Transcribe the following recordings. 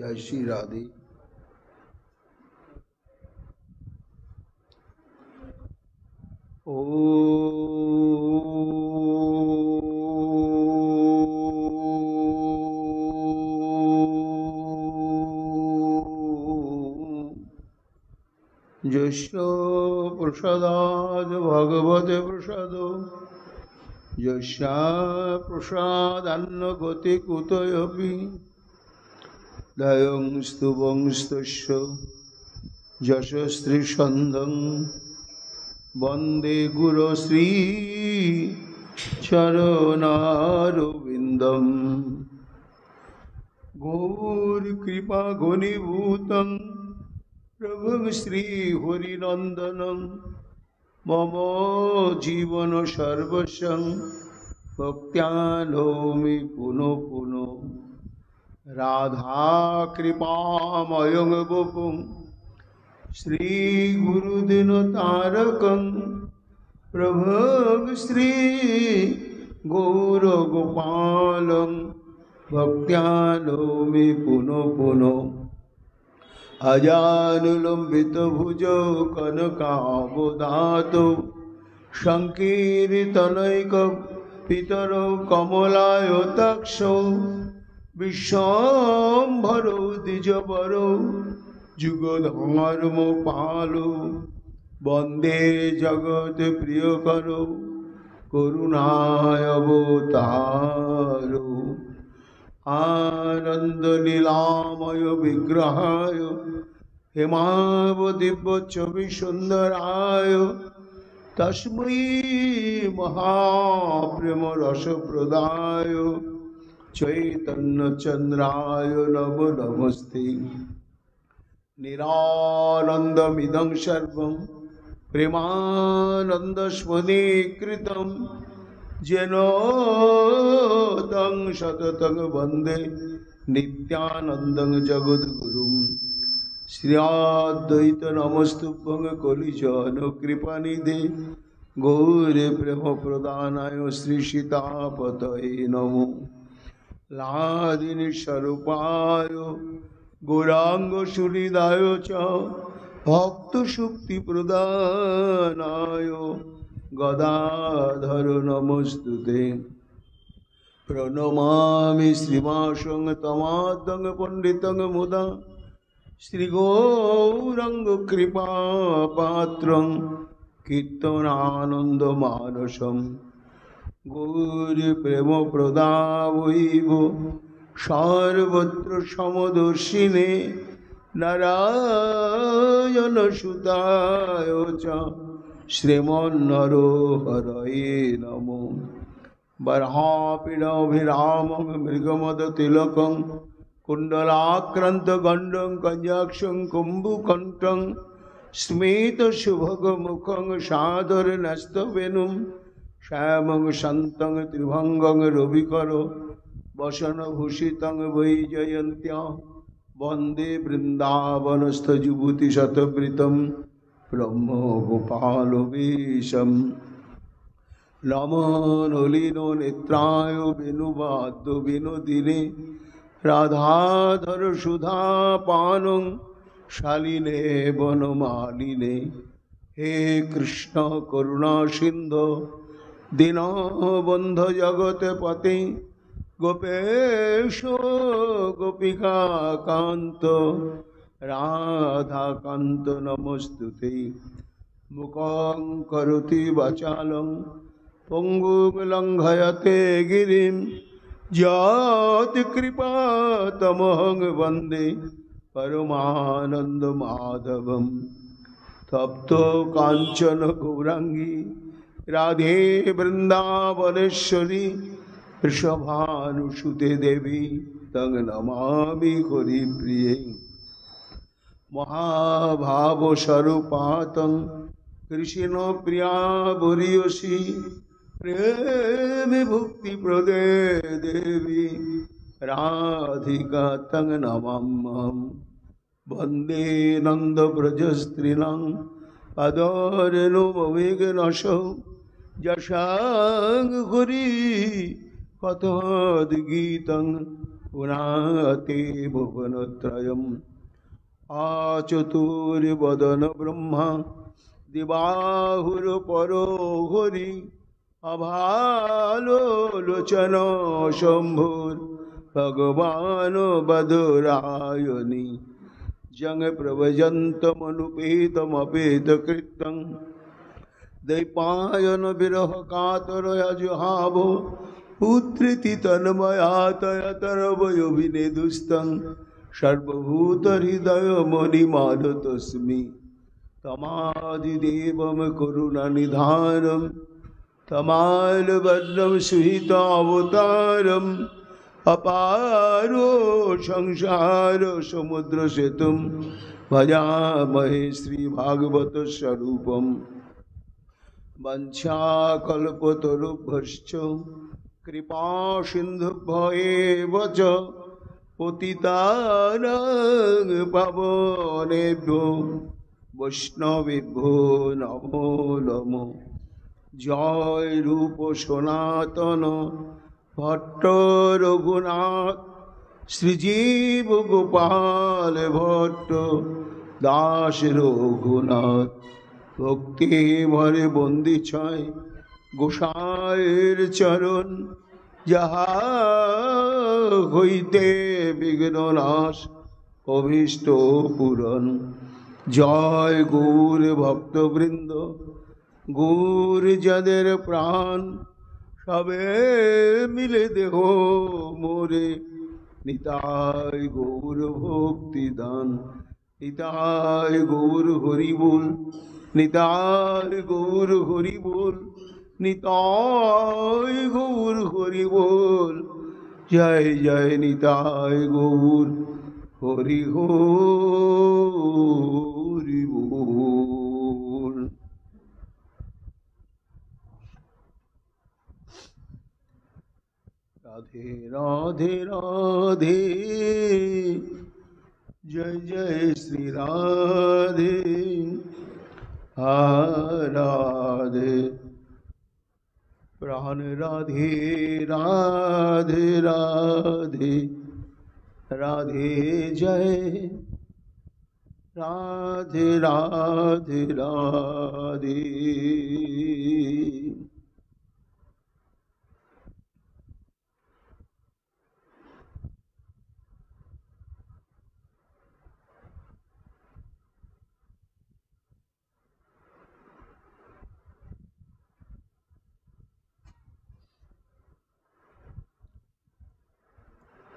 जय श्री राधे। यस्य प्रसादात् भगवते प्रसादो यस्य प्रसादान्न गति कुतोऽपि दयं स्तुवंस्तस्य यशस्त्रीसन्धं वन्दे गुरुश्री चरणारविन्दं गौरकृपा घनीभूतं प्रभुं श्रीहरिनन्दनं मम जीवन सर्वस्वं भक्त्यानौमि पुनः पुनः राधा कृपामयं वपुं श्रीगुरुदिनतारकं प्रभुं श्री गौरगोपालं भक्त्यानौमि पुनः पुनः अजानुलम्बितभुजौ कनकावदातौ सङ्कीर्तनैकपितरौ कमलायताक्षौ विश्वम्भरौ द्विजवरौ जुगधर्मपालौ वन्दे जगत्प्रियकरौ करुणावतारौ आनन्दलीलामय विग्रहाय हेमावदिव्यच्छविसुन्दराय तस्मै महाप्रेमरसप्रदाय चैतन्यचन्द्राय नमो नमस्ते। निरानन्दमिदं सर्वं प्रेमानन्दस्वनीकृतं येन तं सततं वन्दे नित्यानन्दं जगद्गुरुं। श्रीअद्वैत नमस्तुभ्यं कलिजनकृपानिधे गौरप्रेमप्रदानाय श्रीसीतापतये नमो। लादिनीस्वरूपाय गौराङ्गसुहृदाय च भक्तशक्तिप्रदानाय गदाधर नमस्तुते। प्रणमामि श्रीवासं तमादं पंडितं मुदा श्रीगौरंग कृपापात्रं कीर्तनानन्दमानसं गौरप्रेमप्रदावैव सर्वत्र समदर्शिने नारायणसुताय च श्रीमन्नरोहरये नमो। बर्हापीडाभिरामं मृगमदतिलकं कुण्डलाक्रान्तगण्डं कञ्जाक्षं कुम्भकण्ठं स्मितसुभगमुखं सादरनस्तवेणुं श्यामं शान्तं त्रिभङ्गं रविकरो वसनभूषितं वैजयन्त्या वन्दे वृन्दावनस्थजुभूतिशतवृतं ब्रह्म गोपाल वेशम। नमो नलिनो नेत्राय वेणुवाद्य विनोदिने राधाधर सुधा पानं शालिने वनमालिने। हे कृष्ण करुणा सिंधु दीनबन्धु जगत्पते गोपेश गोपिका कांत राधाकान्त नमस्तुते। मुखं करोति वाचालं पंगुं लङ्घयते गिरिं यत्कृपातमहं वन्दे परमानन्दमाधवं। तप्तो काञ्चन गौरांगी राधे वृन्दावनेश्वरी वृषभानुसुते देवी तं नमामि हरिप्रिये। महाभावस्वरूपातं कृष्णप्रिया बुरीयसी प्रेम भुक्तिप्रदे देवी राधिका तं नमाम्यहं। वन्दे नन्दव्रजस्त्रीणां पदरेणुविघ्नसौ यशां हरि कथोद्गीतं पुनाते भुवनत्रयम् आचतुर्वदन ब्रह्मा दिबाहुरपरो हरि अभालोचन शम्भुर् भगवान् बधुरायणि जंग प्रव्रजन्तमनुपेतमपेतकृतं दैपायन विरह कातरया जुहावो पुत्रिति तन्मयातयतरवयो विनेदुस्तं सर्वभूतहृदय मणिमाधतस्मि तमादिदेवं करुणानिधानं तमालवदनं सुहितावतारम् अपारो संसार समुद्र सेतुं भजामहे श्रीभागवत स्वरूपं वंशाकल्पतरुभ्यश्च कृपा सिन्धुभ्येव च पतितानां पावनेभ्यो वैष्णवेभ्यो नमो नमो जय रूप सनातन भट्ट रघुनाथ श्रीजीव गोपाल भट्ट दास रघुनाथ भक्ति भरे बंदी छय गोसाइर चरण जहाँ हईते विघ्ननाश अभीष्ट पूरण जय गौर भक्तवृंद गौर जदेर प्राण सबे मिले देहो मोरे निताय गौर भक्ति दान निताय गौर हरि बोल निताय गौर हरि बोल निताय गौर हरि बोल जय जय निताय गौर हरि हरि बोल। राधे राधे राधे जय जय श्री राधे राधे प्राण राधे राधे राधे राधे जय राधे राधे राधे।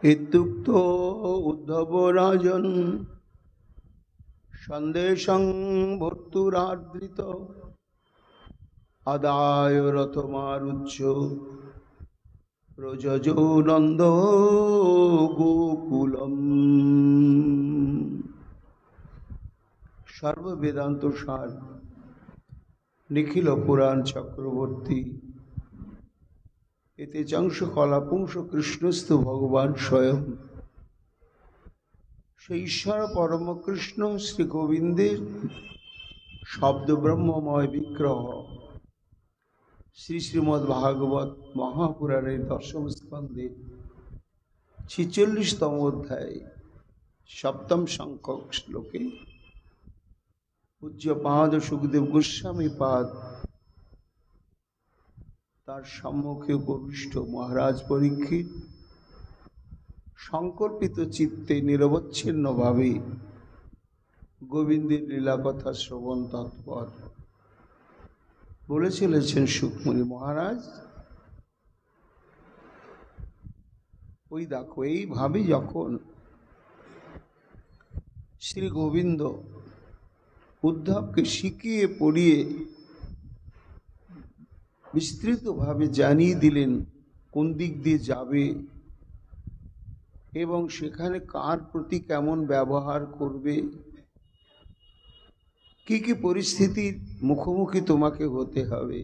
इत्युक्तो उद्धव राजन संदेशं भर्तुरादृत आदाय रथमारुच्य प्रजजो नंद गोकुलम। सर्व वेदांत सार निखिल पुराण चक्रवर्ती एते चंश कलापुंस कृष्णस्तु भगवान स्वयं से ईश्वर परम कृष्ण श्री गोविंदेर शब्द ब्रह्ममय विग्रह श्री श्रीमद्भागवत महापुराणेर दशम स्कंदे 46तम अध्याय सप्तम संख्यक श्लोके पूज्यपाद सुखदेव गोस्वामी पाद तार सम्मुखे उपविष्ट महाराज परीक्षित संकल्पित चित्ते निरवच्छिन्न भावे गोविंदेर लीला कथा श्रवण तत्पर बोलेছিলেন সুখমণি মহারাজ। ওই দেখো এইভাবে যখন শ্রী গোবিন্দ উদ্ধবকে শিখিয়ে পড়িয়ে বিস্তৃতভাবে জানিয়ে দিলেন কোন দিক দিয়ে যাবে এবং সেখানে কার প্রতি কেমন ব্যবহার করবে, কি কি পরিস্থিতির মুখোমুখি তোমাকে হতে হবে,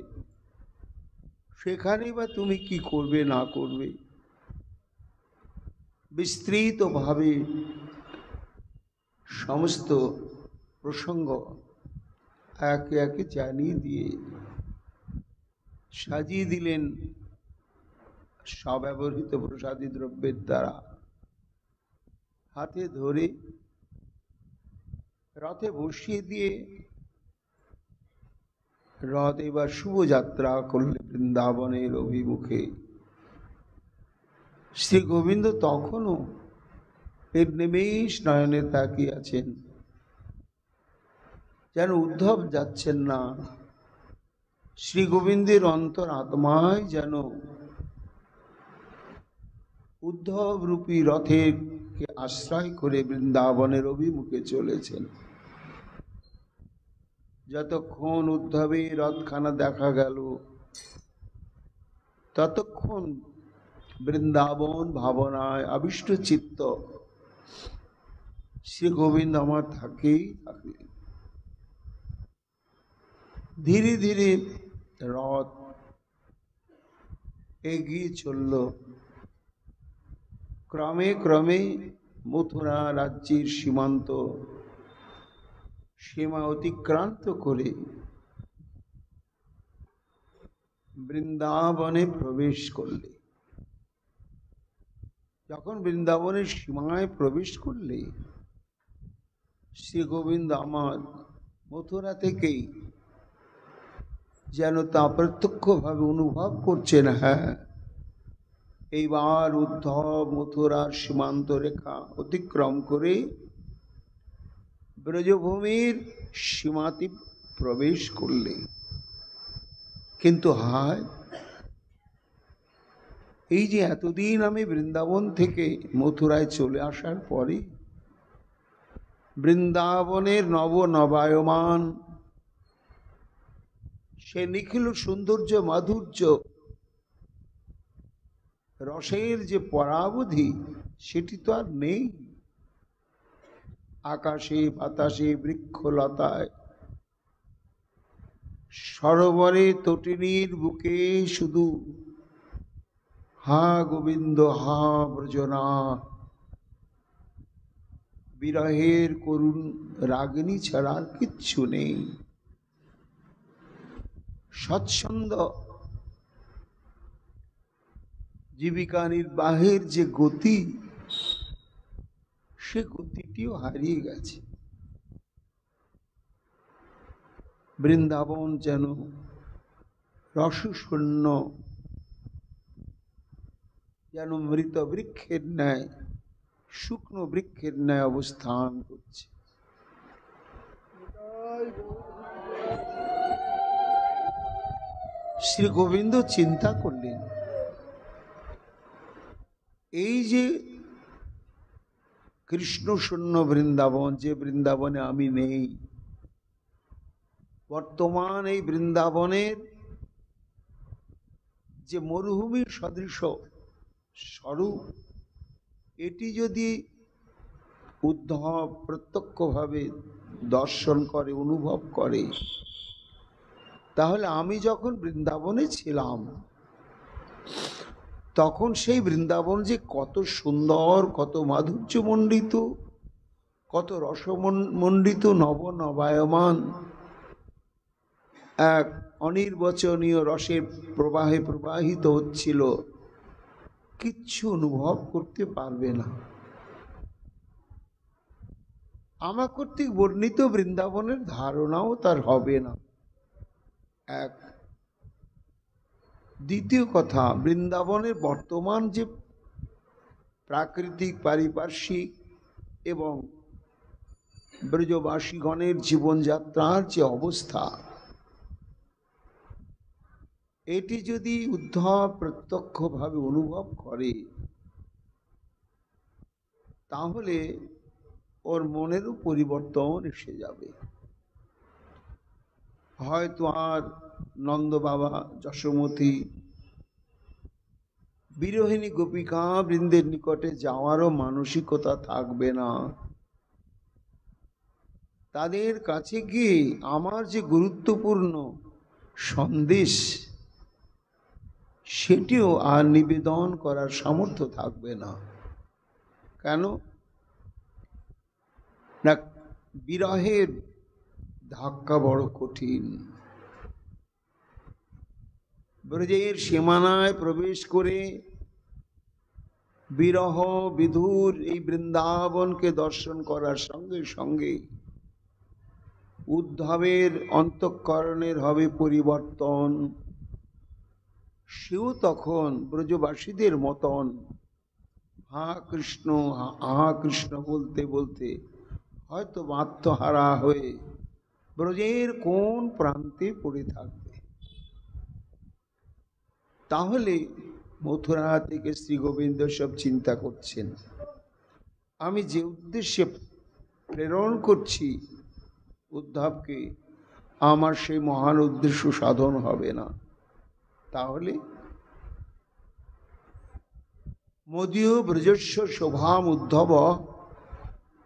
সেখানে বা তুমি কি করবে না করবে, বিস্তৃতভাবে সমস্ত প্রসঙ্গ একে একে জানিয়ে দিয়ে সাজিয়ে দিলেন স্বব্যবহৃত প্রসাদী দ্রব্যের দ্বারা। হাতে ধরে রথে বসিয়ে দিয়ে রথ এবার শুভযাত্রা করলে বৃন্দাবনের অভিমুখে। শ্রী গোবিন্দ তখনও এর নিমেষ নয়নে তাকিয়ে আছেন, যেন উদ্ধব যাচ্ছেন না। শ্রী গোবিন্দের অন্তর আত্মায় যেন উদ্ধব রূপী রথেরকে আশ্রয় করে বৃন্দাবনের অভিমুখে চলেছেন। যতক্ষণ উদ্ধবের রথখানা দেখা গেল, ততক্ষণ বৃন্দাবন ভাবনায় আবিষ্ট চিত্ত শ্রী গোবিন্দ আমার থাকেই থাকলেন। ধীরে ধীরে রথ এগিয়ে চলল। ক্রমে ক্রমে মথুরা রাজ্যের সীমা অতিক্রান্ত করে বৃন্দাবনে প্রবেশ করলে। যখন বৃন্দাবনের সীমায় প্রবেশ করলে, শ্রী গোবিন্দ আমার মথুরা থেকেই যেন তা প্রত্যক্ষভাবে অনুভব করছেন। হ্যাঁ, এইবার উদ্ধব মথুরার সীমান্ত রেখা অতিক্রম করে ব্রজভূমির সীমাতে প্রবেশ করলে। কিন্তু হায়, এই যে এতদিন আমি বৃন্দাবন থেকে মথুরায় চলে আসার পরে বৃন্দাবনের নবায়মান সে নিখিল সৌন্দর্য মাধুর্য রসের যে পরাবধি, সেটি তো আর নেই। আকাশে বাতাসে বৃক্ষলতায় সরোবরে তটিনীর বুকে শুধু হা গোবিন্দ হা ব্রজনা, বিরহের করুণ রাগিনী ছাড়া আর কিচ্ছু নেই। সৎসন্দ জীবিকা নির্বাহের যে গতি, সে গতিটিও হারিয়ে গেছে। বৃন্দাবন যেন রসশূন্য, যেন মৃত বৃক্ষের ন্যায়, শুকনো বৃক্ষের ন্যায় অবস্থান করছে। শ্রী গোবিন্দ চিন্তা করলেন, এই যে কৃষ্ণ শূন্য বৃন্দাবন, যে বৃন্দাবনে আমি নেই, বর্তমান এই বৃন্দাবনের যে মরুভূমির সদৃশ স্বরূপ, এটি যদি উদ্ধব প্রত্যক্ষভাবে দর্শন করে, অনুভব করে, তাহলে আমি যখন বৃন্দাবনে ছিলাম তখন সেই বৃন্দাবন যে কত সুন্দর, কত মাধুর্যমণ্ডিত, কত রসমণ্ডিত, নবায়মান এক অনির্বচনীয় রসের প্রবাহে প্রবাহিত হচ্ছিল, কিচ্ছু অনুভব করতে পারবে না। আমার কর্তৃক বর্ণিত বৃন্দাবনের ধারণাও তার হবে না। এক। দ্বিতীয় কথা, বৃন্দাবনের বর্তমান যে প্রাকৃতিক, পারিপার্শ্বিক এবং ব্রজবাসীগণের জীবনযাত্রার যে অবস্থা, এটি যদি উদ্ধব প্রত্যক্ষভাবে অনুভব করে, তাহলে ওর মনেরও পরিবর্তন এসে যাবে। হয়তো আর নন্দ বাবা, যশোমতী, বিরোহিণী গোপিকা বৃন্দের নিকটে যাওয়ারও মানসিকতা থাকবে না। তাদের কাছে গিয়ে আমার যে গুরুত্বপূর্ণ সন্দেশ, সেটিও আর নিবেদন করার সামর্থ্য থাকবে না। কেন না, বিরহের ধাক্কা বড় কঠিন। ব্রজের সীমানায় প্রবেশ করে বিরহ বিধুর এই বৃন্দাবনকে দর্শন করার সঙ্গে সঙ্গে উদ্ধবের অন্তঃকরণের হবে পরিবর্তন। সেও তখন ব্রজবাসীদের মতন হা কৃষ্ণ হা কৃষ্ণ বলতে বলতে হয়তো আত্মহারা হয়ে ব্রজের কোন প্রান্তে পড়ে থাকবে। তাহলে মথুরা থেকে শ্রী গোবিন্দ সব চিন্তা করছেন, আমি যে উদ্দেশ্যে প্রেরণ করছি উদ্ধবকে, আমার সেই মহান উদ্দেশ্য সাধন হবে না। তাহলে মদীয় ব্রজস্ব শোভাম উদ্ধব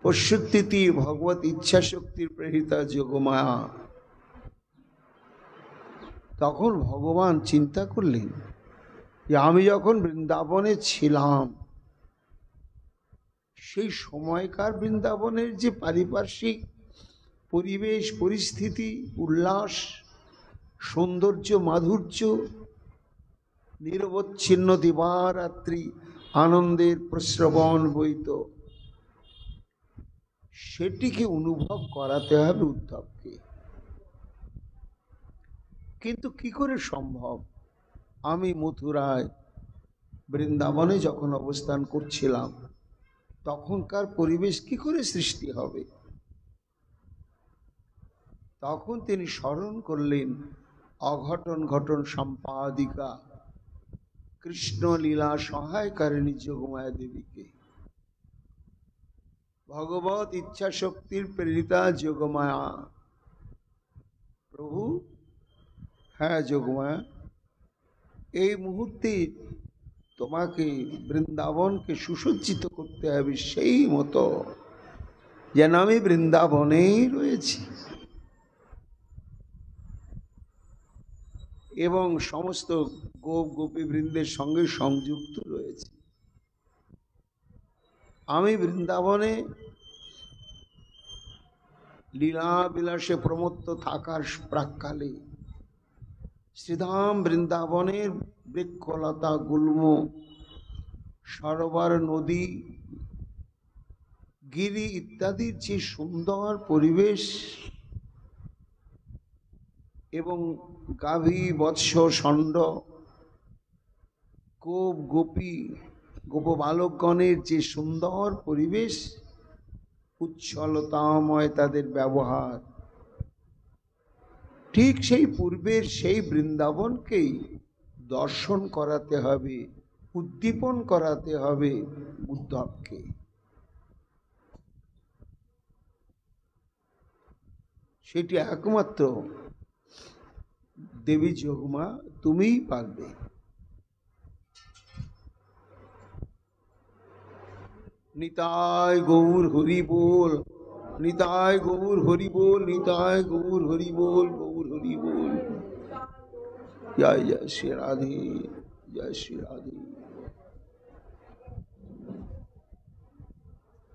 পশ্যতীতি ভগবত ইচ্ছা শক্তির প্রেরিতা যোগমায়া। তখন ভগবান চিন্তা করলেন যে আমি যখন বৃন্দাবনে ছিলাম, সেই সময়কার বৃন্দাবনের যে পারিপার্শ্বিক পরিবেশ পরিস্থিতি, উল্লাস, সৌন্দর্য, মাধুর্য, নিরবচ্ছিন্ন দিবারাত্রি আনন্দের প্রস্রবণ বইত, সেটিকে অনুভব করাতে হবে উদ্ধবকে। কিন্তু কি করে সম্ভব? আমি মথুরায় বৃন্দাবনে যখন অবস্থান করছিলাম, তখনকার পরিবেশ কি করে সৃষ্টি হবে? তখন তিনি স্মরণ করলেন অঘটন ঘটন সম্পাদিকা কৃষ্ণ লীলা সহায়কারিণী যোগমায়া দেবীকে। ভগবত ইচ্ছা শক্তির প্রেরিতা যোগমায়া। প্রভু, হ্যাঁ যোগমায়া, এই মুহূর্তে তোমাকে বৃন্দাবনকে সুসজ্জিত করতে হবে সেই মতো যেন আমি বৃন্দাবনেই রয়েছি এবং সমস্ত গোপ গোপী বৃন্দের সঙ্গে সংযুক্ত রয়েছে। আমি বৃন্দাবনে লীলা বিলাসে প্রমত্ত থাকার প্রাক্কালে শ্রীধাম বৃন্দাবনের বৃক্ষলতা গুল্ম, সরোবর, নদী, গিরি ইত্যাদির যে সুন্দর পরিবেশ এবং গাভী, বৎস, ষণ্ড, গোপ গোপী, গোপ বালকগণের যে সুন্দর পরিবেশ, উচ্ছলতাময় তাদের ব্যবহার, ঠিক সেই পূর্বের সেই বৃন্দাবনকেই দর্শন করাতে হবে, উদ্দীপন করাতে হবে উদ্ধবকে। সেটি একমাত্র দেবী যোগমা তুমিই পারবে। নিতাই গৌর হরি বল, নিতাই গৌর হরি বল, নিতাই গৌর হরি বল, গৌর হরি বল। জয় জয় শ্রী রাধে, জয় শ্রী রাধে,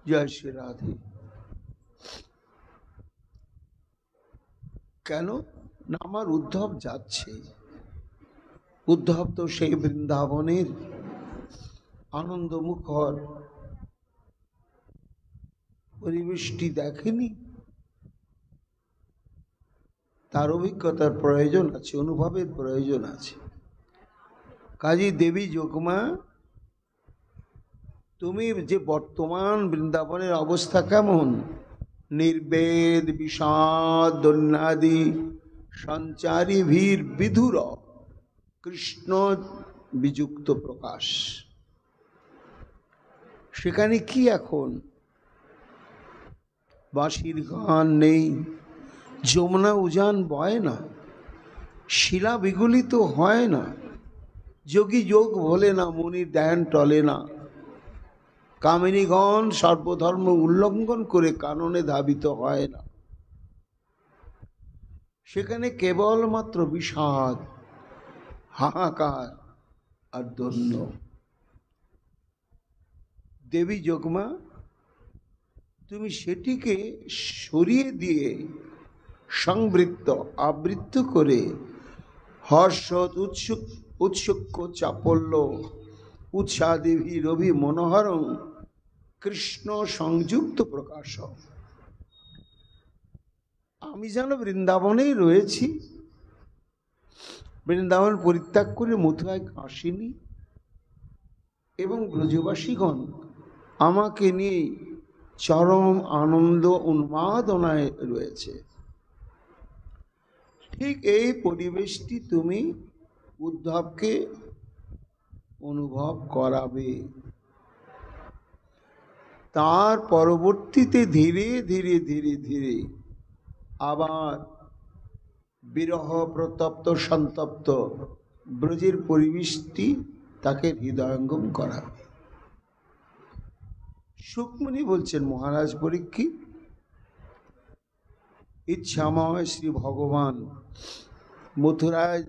জয় শ্রী রাধে। কেন না, আমার উদ্ধব যাচ্ছে। উদ্ধব তো সেই বৃন্দাবনের আনন্দমুখর পরিবেশটি দেখেনি, তার অভিজ্ঞতার প্রয়োজন আছে, অনুভবের প্রয়োজন আছে। কাজী দেবী যোগমা, তুমি যে বর্তমান বৃন্দাবনের অবস্থা কেমন, নির্বেদ বিষাদ দন্যাদি সঞ্চারী ভীর বিধুর কৃষ্ণ বিযুক্ত প্রকাশ, সেখানে কি এখন বাঁশির গান নেই, যমুনা উজান বয় না, শিলা বিগলিত হয় না, যোগী যোগ ভোলে না, মুনির ধ্যান টলে না, কামিনীগণ সর্বধর্ম উল্লঙ্ঘন করে কাননে ধাবিত হয় না। সেখানে কেবলমাত্র বিষাদ, হাহাকার আর দন্য। দেবী যোগমা, তুমি সেটিকে সরিয়ে দিয়ে সংবৃত্ত আবৃত্ত করে হর্ষ উৎসুক চাপল্য উৎসাহ দেবী রবি মনোহরং কৃষ্ণ সংযুক্ত প্রকাশ। আমি যেন বৃন্দাবনেই রয়েছি, বৃন্দাবন পরিত্যাগ করে মথুরায় আসিনি, এবং ব্রজবাসীগণ আমাকে নিয়ে চরম আনন্দ উন্মাদনায় রয়েছে। ঠিক এই পরিবেশটি তুমি উদ্ধবকে অনুভব করাবে। তার পরবর্তীতে ধীরে ধীরে ধীরে ধীরে আবার বিরহ প্রতপ্ত সন্তপ্ত ব্রজের পরিবেশটি তাকে হৃদয়ঙ্গম করাবে। সুকমণি বলছেন, মহারাজ পরীক্ষিত, ইচ্ছাময় শ্রী ভগবান মথুরায়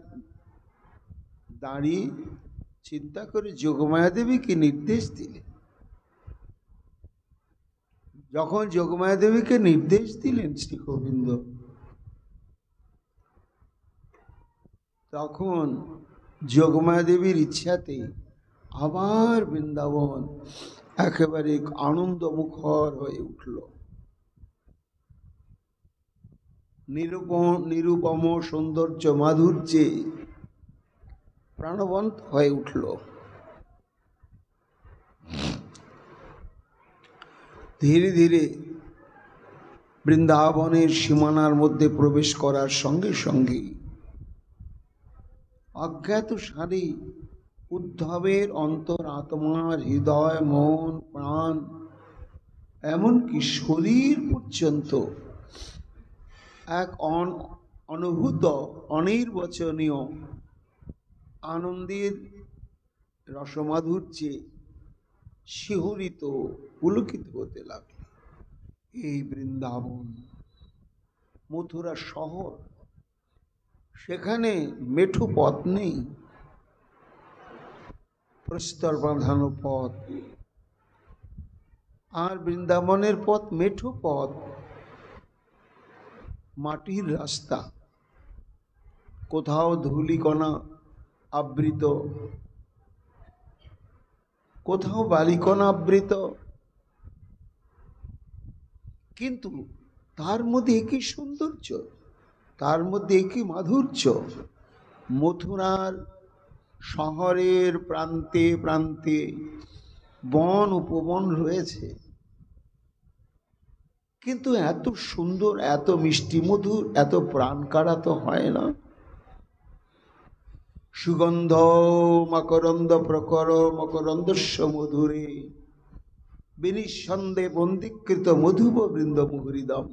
দাঁড়িয়ে চিন্তা করে যোগমায়া দেবীকে নির্দেশ দিলেন। যখন যোগমায়া দেবীকে নির্দেশ দিলেন শ্রী গোবিন্দ, তখন যোগমায়া দেবীর ইচ্ছাতে আবার বৃন্দাবন একেবারে আনন্দমুখর হয়ে উঠল। নিরুপম সৌন্দর্য মাধুর্যে প্রাণবন্ত হয়ে উঠল। ধীরে ধীরে বৃন্দাবনের সীমানার মধ্যে প্রবেশ করার সঙ্গে সঙ্গে অজ্ঞাত সারে উদ্ধবের অন্তর আত্মার হৃদয় মন প্রাণ এমনকি শরীর পর্যন্ত এক অনুভূত অনির্বচনীয় আনন্দের রসমাধুর্যে শিহরিত পুলকিত হতে লাগল। এই বৃন্দাবন মথুরা শহর, সেখানে মেঠো পথ নেই, প্রস্তর বাঁধানো পথ। আর বৃন্দাবনের পথ মেঠো পথ, মাটির রাস্তা, কোথাও ধূলিকণা আবৃত, কোথাও বালিকণা আবৃত, কিন্তু তার মধ্যে একই সৌন্দর্য, তার মধ্যে একই মাধুর্য। মথুরার শহরের প্রান্তে প্রান্তে বন উপবন রয়েছে, কিন্তু এত সুন্দর, এত মিষ্টি মধুর, এত প্রাণকাড়া তো হয় না। সুগন্ধ মকরন্দ প্রকর মকরন্দস্য মধুরে বিনিঃসন্দে বন্দীকৃত মধুব বৃন্দ মুহুরিদম।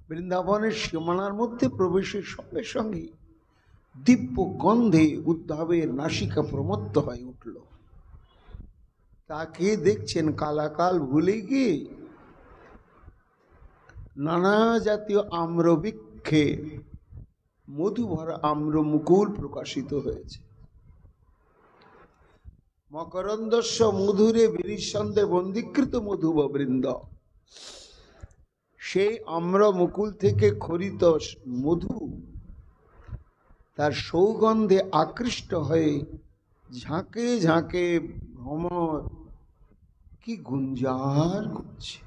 বৃন্দাবনের সীমানার মধ্যে প্রবেশের সঙ্গে সঙ্গে দিব্য গন্ধে উদ্ধবের নাসিকা প্রমত্ত হয়ে উঠল। তাকে দেখছেন কালাকাল ভুলে গিয়ে নানা জাতীয় আম্রবৃক্ষে মধুভরা আম্র মুকুল প্রকাশিত হয়েছে। মকরন্দস্য মধুরে বিনিঃসন্দে বন্দীকৃত মধুব বৃন্দ, সেই আম্র মুকুল থেকে খরিত মধু তার সৌগন্ধে আকৃষ্ট হয়ে ঝাঁকে ঝাঁকে ভ্রমর কি গুঞ্জার করছে।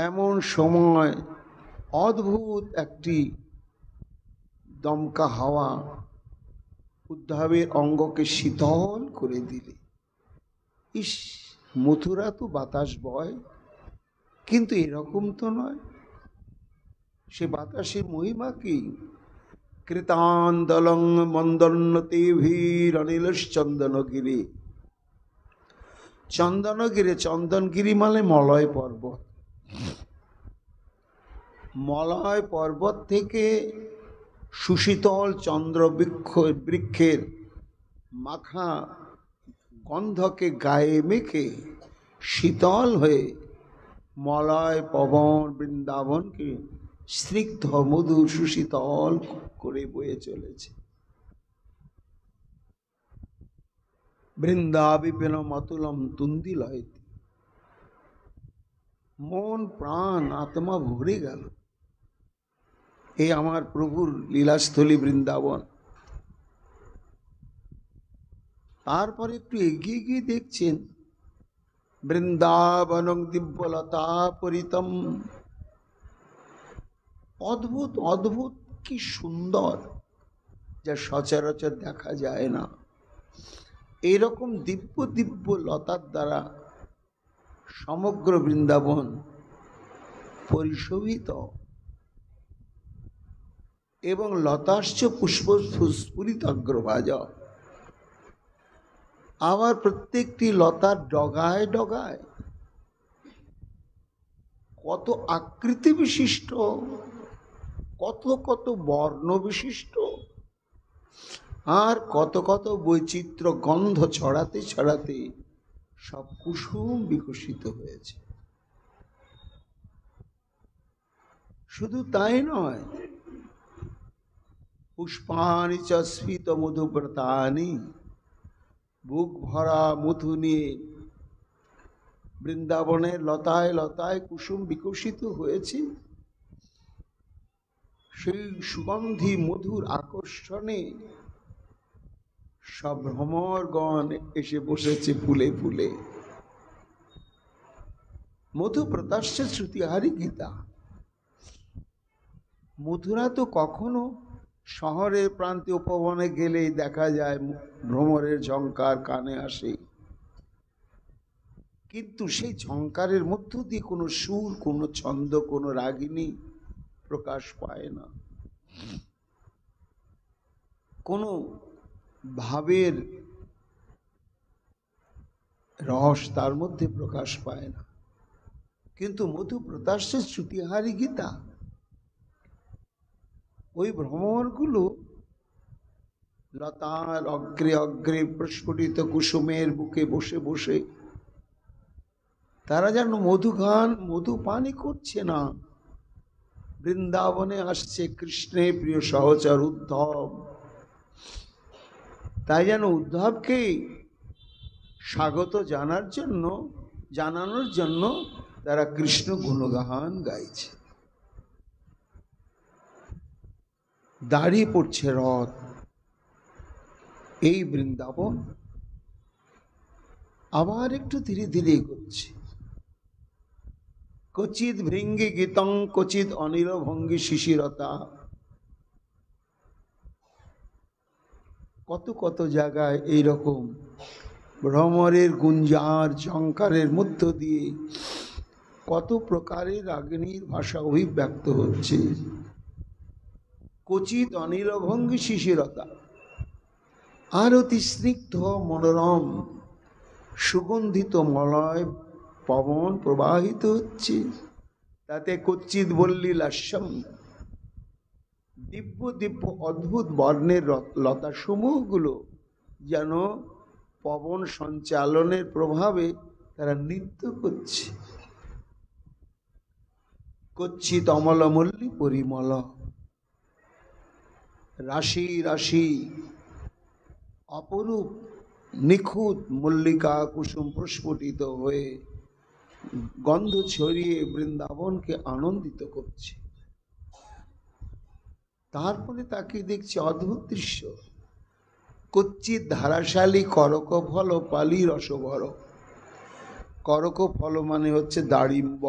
এমন সময় অদ্ভুত একটি দমকা হাওয়া উদ্ধবের অঙ্গকে শীতল করে দিলে। ইস, মথুরা তো বাতাস বয়, কিন্তু এরকম তো নয়। সে বাতাসের মহিমা কি? কৃতান্দলং মন্দন্নতে ভীর অনিলশ্চন্দনগিরি। চন্দনগিরি, চন্দনগিরি মানে মলয় পর্বত। মলয় পর্বত থেকে সুশীতল চন্দ্র বৃক্ষের মাখা গন্ধকে গায়ে মেখে শীতল হয়ে মলয় পবন বৃন্দাবনকে স্নিগ্ধ মধুর সুশীতল করে বয়ে চলেছে। বৃন্দাবিপিন মতুলম তুন্দিলয়, মন প্রাণ আত্মা ভরে গেল। এই আমার প্রভুর লীলাস্থলী বৃন্দাবন। তারপরে একটু এগিয়ে গিয়ে দেখছেন বৃন্দাবনং দিব্যলতা পরিতম। অদ্ভুত অদ্ভুত, কি সুন্দর, যা সচরাচর দেখা যায় না। এইরকম দিব্য দিব্য লতার দ্বারা সমগ্র বৃন্দাবন পরিশোভিত, এবং লতাশ্চ পুষ্প স্ফুরিত অগ্রভাজ। আবার প্রত্যেকটি লতার ডগায় ডগায় কত আকৃতি বিশিষ্ট, কত কত বর্ণ বিশিষ্ট, আর কত কত বৈচিত্র্য গন্ধ ছড়াতে ছড়াতে সব কুসুম বিকশিত হয়েছে। শুধু তাই নয়, পুষ্পানি চ স্ফীত মধুব্রতানি, বুক ভরা মধু নিয়ে বৃন্দাবনের লতায় লতায় কুসুম বিকশিত হয়েছে। সেই সুগন্ধি মধুর আকর্ষণে সব ভ্রমরগণ এসে বসেছে ফুলে ফুলে। মধু প্রতাশ্চ শ্রুতিহারি গীতা। মথুরা তো কখনো শহরের প্রান্তে উপবনে গেলেই দেখা যায় ভ্রমরের ঝংকার কানে আসে, কিন্তু সেই ঝংকারের মধ্য দিয়ে কোনো সুর, কোনো ছন্দ, কোনো রাগিনী প্রকাশ পায় না, কোনো ভাবের রস তার মধ্যে প্রকাশ পায় না। কিন্তু মধু প্রতাশ্য শ্রুতিহারি গীতা, ওই ভ্রমরগুলো লতার অগ্রে অগ্রে প্রস্ফুটিত কুসুমের বুকে বসে বসে তারা যেন মধুগান, মধু পানি করছে না। বৃন্দাবনে আসছে কৃষ্ণের প্রিয় সহচর উদ্ধব, তাই যেন উদ্ধবকে স্বাগত জানানোর জন্য তারা কৃষ্ণ গুণগান গাইছে। দাঁড়িয়ে পড়ছে রথ এই বৃন্দাবন, আবার একটু ধীরে ধীরে এগোচ্ছে। কচিদ ভৃঙ্গি গীতং কচিদ অনিরভঙ্গি শিশিরতা। কত কত জায়গায় এইরকম ভ্রমরের গুঞ্জার ঝংকারের মধ্য দিয়ে কত প্রকারের রাগিনীর ভাষা অভিব্যক্ত হচ্ছে। কচিত অনিরভঙ্গি শিশিরতা, আর অতি স্নিগ্ধ মনোরম সুগন্ধিত মলয় পবন প্রবাহিত হচ্ছে। তাতে কচ্ছিত বল্লী লাস্যম, দিব্য দিব্য অদ্ভুত বর্ণের লতা সমূহগুলো যেন পবন সঞ্চালনের প্রভাবে তারা নৃত্য করছে। কচ্ছিত অমলমল্লী পরিমল, রাশি রাশি অপরূপ নিখুঁত মল্লিকা কুসুম প্রস্ফুটিত হয়ে গন্ধ ছড়িয়ে বৃন্দাবনকে আনন্দিত করছে। তারপরে তাকে দেখছে অদ্ভুত দৃশ্য। কচ্ছিত ধারাশালী করক ফল পালি রসভর। করক ফল মানে হচ্ছে দাড়িম্ব।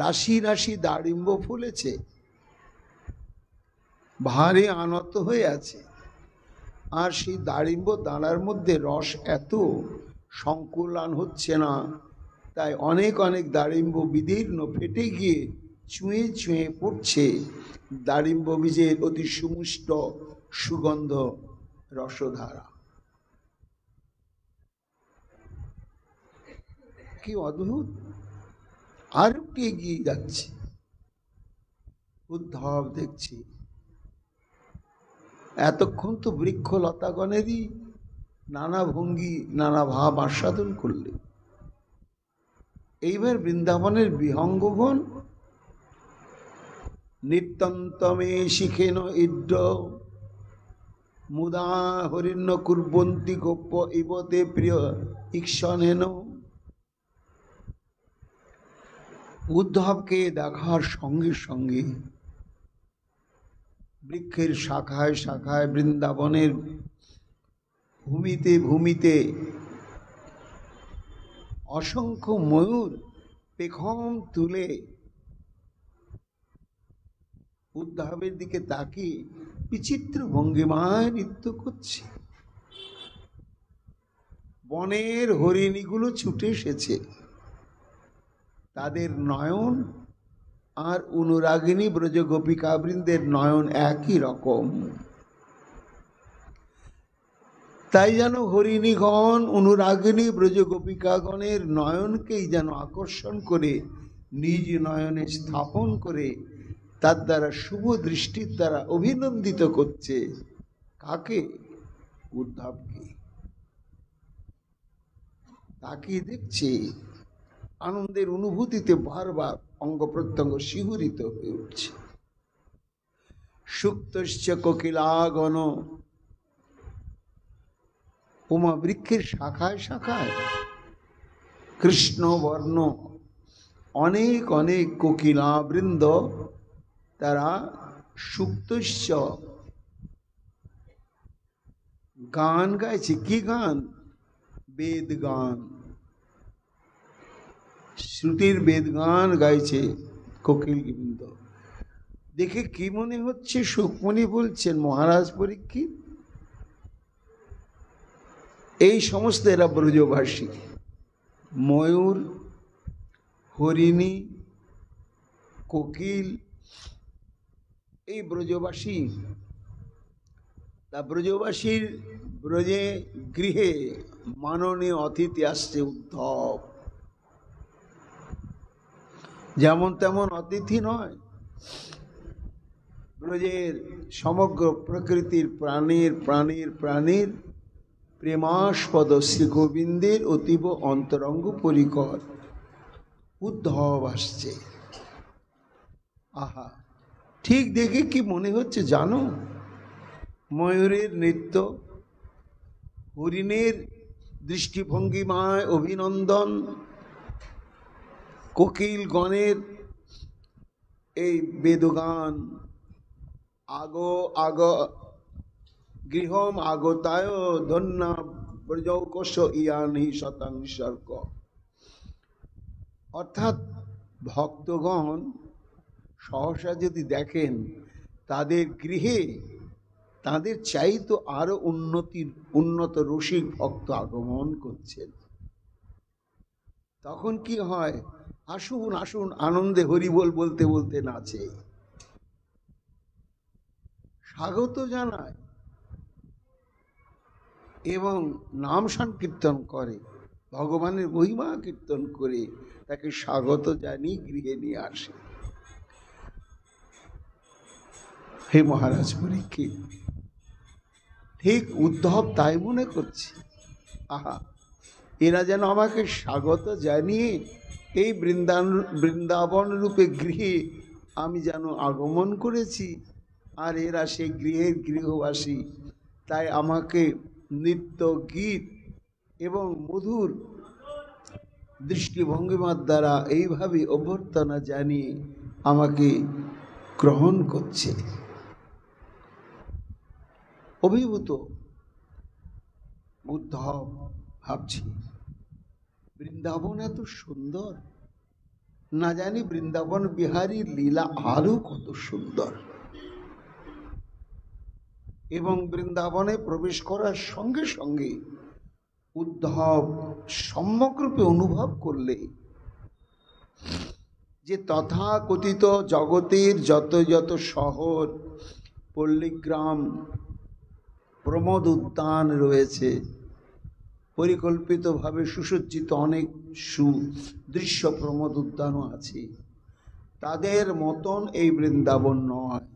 রাশি রাশি দাড়িম্ব ফুলেছে, ভারী আনত হয়ে আছে, আর সেই দাড়িম্ব দানার মধ্যে রস এত সংকুলান হচ্ছে না, তাই অনেক অনেক দাড়িম্ব বিদীর্ণ ফেটে গিয়ে চুঁয়ে চুঁয়ে পড়ছে দাড়িম্ব বীজের অতি সুমিষ্ট সুগন্ধ রসধারা। কি অদ্ভুত! আর একটু এগিয়ে যাচ্ছে, উদ্ধব দেখছি এতক্ষণ তো বৃক্ষ লতাগণেরই নানা ভঙ্গি নানা ভাব আস্বাদন করলে, এইবার বৃন্দাবনের বিহঙ্গগণ নিত্যন্তমে শিখেন ইড্ড মুদা হরিণ্য কুর্বন্তি গোপ্য ইবতে প্রিয় ঈক্ষণেন। উদ্ধবকে দেখার সঙ্গে সঙ্গে বৃক্ষের শাখায় শাখায়, বৃন্দাবনের ভূমিতে ভূমিতে অসংখ্য ময়ূর পেখম তুলে উদ্ধবের দিকে তাকিয়ে বিচিত্র ভঙ্গিমায় নৃত্য করছে। বনের হরিণীগুলো ছুটে এসেছে, তাদের নয়ন আর অনুরাগিনী ব্রজ গোপিকাবৃন্দের নয়ন একই রকম। তাই যেন হরিণীগণ অনুরাগিনী ব্রজ গোপিকাগণের নয়নকেই যেন আকর্ষণ করে নিজ নয়নে স্থাপন করে তার দ্বারা শুভ দৃষ্টির দ্বারা অভিনন্দিত করছে। কাকে? উদ্ধবকে। তাকিয়ে দেখছে, আনন্দের অনুভূতিতে বারবার অঙ্গ প্রত্যঙ্গ শিহরিত হয়ে উঠছে। সুক্তশ্চ কোকিলাগণ, উমা বৃক্ষের শাখায় শাখায় কৃষ্ণ বর্ণ অনেক অনেক কোকিলা বৃন্দ, তারা সুক্তশ্চ গান গাইছে। কি গান? বেদ গান, শ্রুতির বেদ গান গাইছে কোকিল বৃন্দ। দেখে কি মনে হচ্ছে? সুকমণি বলছেন, মহারাজ পরীক্ষিত, এই সমস্ত এরা ব্রজভাষী। ময়ূর, হরিণী, কোকিল, এই ব্রজবাসী। তা ব্রজবাসীর ব্রজে গৃহে মাননীয় অতিথি আসছে উদ্ধব। যেমন তেমন অতিথি নয়, ব্রজের সমগ্র প্রকৃতির প্রাণীর প্রাণীর প্রাণীর প্রেমাস্পদ শ্রী গোবিন্দের অতীব অন্তরঙ্গ পরিকর উদ্ধব আসছে। আহা, ঠিক দেখে কি মনে হচ্ছে জানো? ময়ূরের নৃত্য, হরিণের দৃষ্টিভঙ্গিমায় অভিনন্দন, কোকিল গণের এই বেদগান, আগো আগ গৃহম আগতায় ধন্য ব্রজৌকশ ইয়ানি শতাংশর্ক। অর্থাৎ ভক্তগণ সহসা যদি দেখেন তাদের গৃহে তাদের চাইতো আরো উন্নত রসিক ভক্ত আগমন করছেন, তখন কি হয়? আসুন আসুন, আনন্দে হরিবোল বলতে বলতে নাচে, স্বাগত জানায় এবং নাম সংকীর্তন করে, ভগবানের মহিমা কীর্তন করে তাকে স্বাগত জানিয়ে গৃহে নিয়ে আসে। হে মহারাজ পরীক্ষিত, ঠিক উদ্ধব তাই মনে করছে। আহা, এরা যেন আমাকে স্বাগত জানিয়ে এই বৃন্দাবন রূপে গৃহে আমি যেন আগমন করেছি, আর এরা সেই গৃহের গৃহবাসী, তাই আমাকে নৃত্য গীত এবং মধুর দৃষ্টিভঙ্গিমার দ্বারা এইভাবে অভ্যর্থনা জানিয়ে আমাকে গ্রহণ করছে। অভিভূত উদ্ধব ভাবছি, বৃন্দাবন এত সুন্দর, না জানি বৃন্দাবন বিহারীর লীলা আরো কত সুন্দর। এবং বৃন্দাবনে প্রবেশ করার সঙ্গে সঙ্গে উদ্ধব সম্যকরূপে অনুভব করলে যে তথাকথিত জগতের যত যত শহর, পল্লীগ্রাম, প্রমোদ উদ্যান রয়েছে, পরিকল্পিতভাবে সুসজ্জিত অনেক সুদৃশ্য প্রমোদ উদ্যানও আছে, তাদের মতন এই বৃন্দাবন নয়।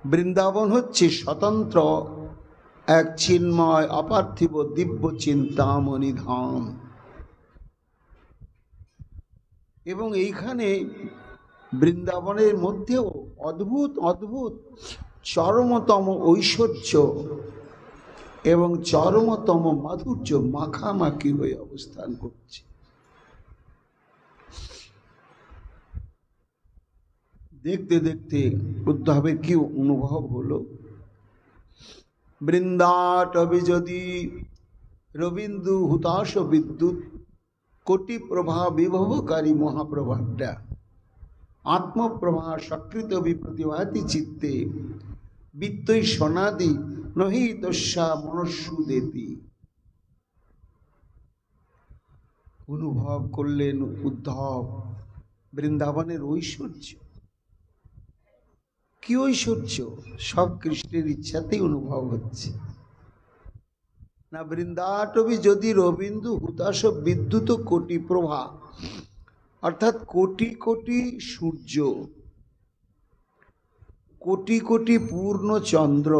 বৃন্দাবন হচ্ছে স্বতন্ত্র এক চিন্ময় অপার্থিব দিব্য চিন্তামণি ধাম। এবং এইখানে বৃন্দাবনের মধ্যেও অদ্ভুত অদ্ভুত চরমতম ঐশ্বর্য এবং চরমতম মাধুর্য মাখামাখি হয়ে অবস্থান করছে। দেখতে দেখতে উদ্ধবের কি অনুভব হলো, বৃন্দাটবে যদি রবীন্দ্র হুতাশ বিদ্যুৎ কোটি প্রভা বিভবকারী মহাপ্রভাটা আত্মপ্রভা সক্রিত বিপ্রতিভাতি চিত্তে বিত্তই সনাদি নহি তস্যা মনস্যু দেতি। অনুভব করলেন উদ্ধব বৃন্দাবনের ঐশ্বর্য। কি ঐশ্বর্য? সব কৃষ্ণের ইচ্ছাতেই অনুভব হচ্ছে না। বৃন্দাটবি যদি রবীন্দ্র হুতাশ বিদ্যুৎ কোটি প্রভা, অর্থাৎ কোটি কোটি সূর্য, কোটি কোটি পূর্ণ চন্দ্র,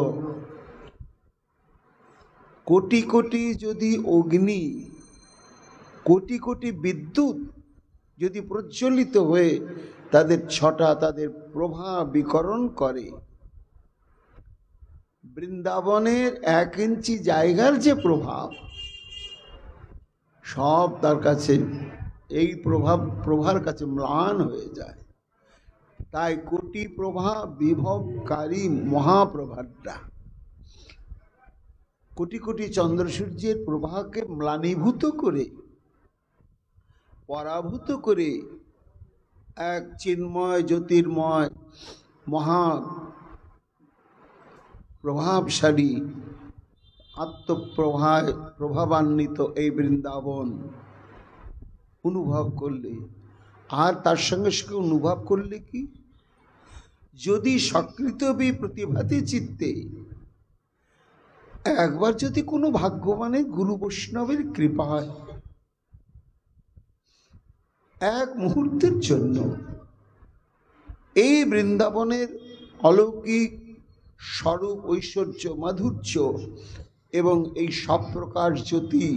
কোটি কোটি যদি অগ্নি, কোটি কোটি বিদ্যুৎ যদি প্রজ্বলিত হয়ে তাদের ছটা, তাদের প্রভা বিকরণ করে, বৃন্দাবনের 1 ইঞ্চি জায়গার যে প্রভাব, সব তার কাছে এই প্রভার কাছে ম্লান হয়ে যায়। তাই কোটি প্রভা বিভবকারী মহাপ্রভাটা কোটি কোটি চন্দ্র সূর্যের প্রভাকে ম্লানীভূত করে, পরাভূত করে এক চিন্ময় জ্যোতির্ময় মহা প্রভাবশালী আত্মপ্রভায় প্রভাবান্বিত এই বৃন্দাবন অনুভব করলে, আর তার সঙ্গে সঙ্গে অনুভব করলে কি, যদি সকৃত প্রতিভাতি চিত্তে, একবার যদি কোনো ভাগ্যবানের গুরু বৈষ্ণবের কৃপায় এক মুহূর্তের জন্য এই বৃন্দাবনের অলৌকিক স্বরূপ ঐশ্বর্য মাধুর্য এবং এই সব প্রকার জ্যোতি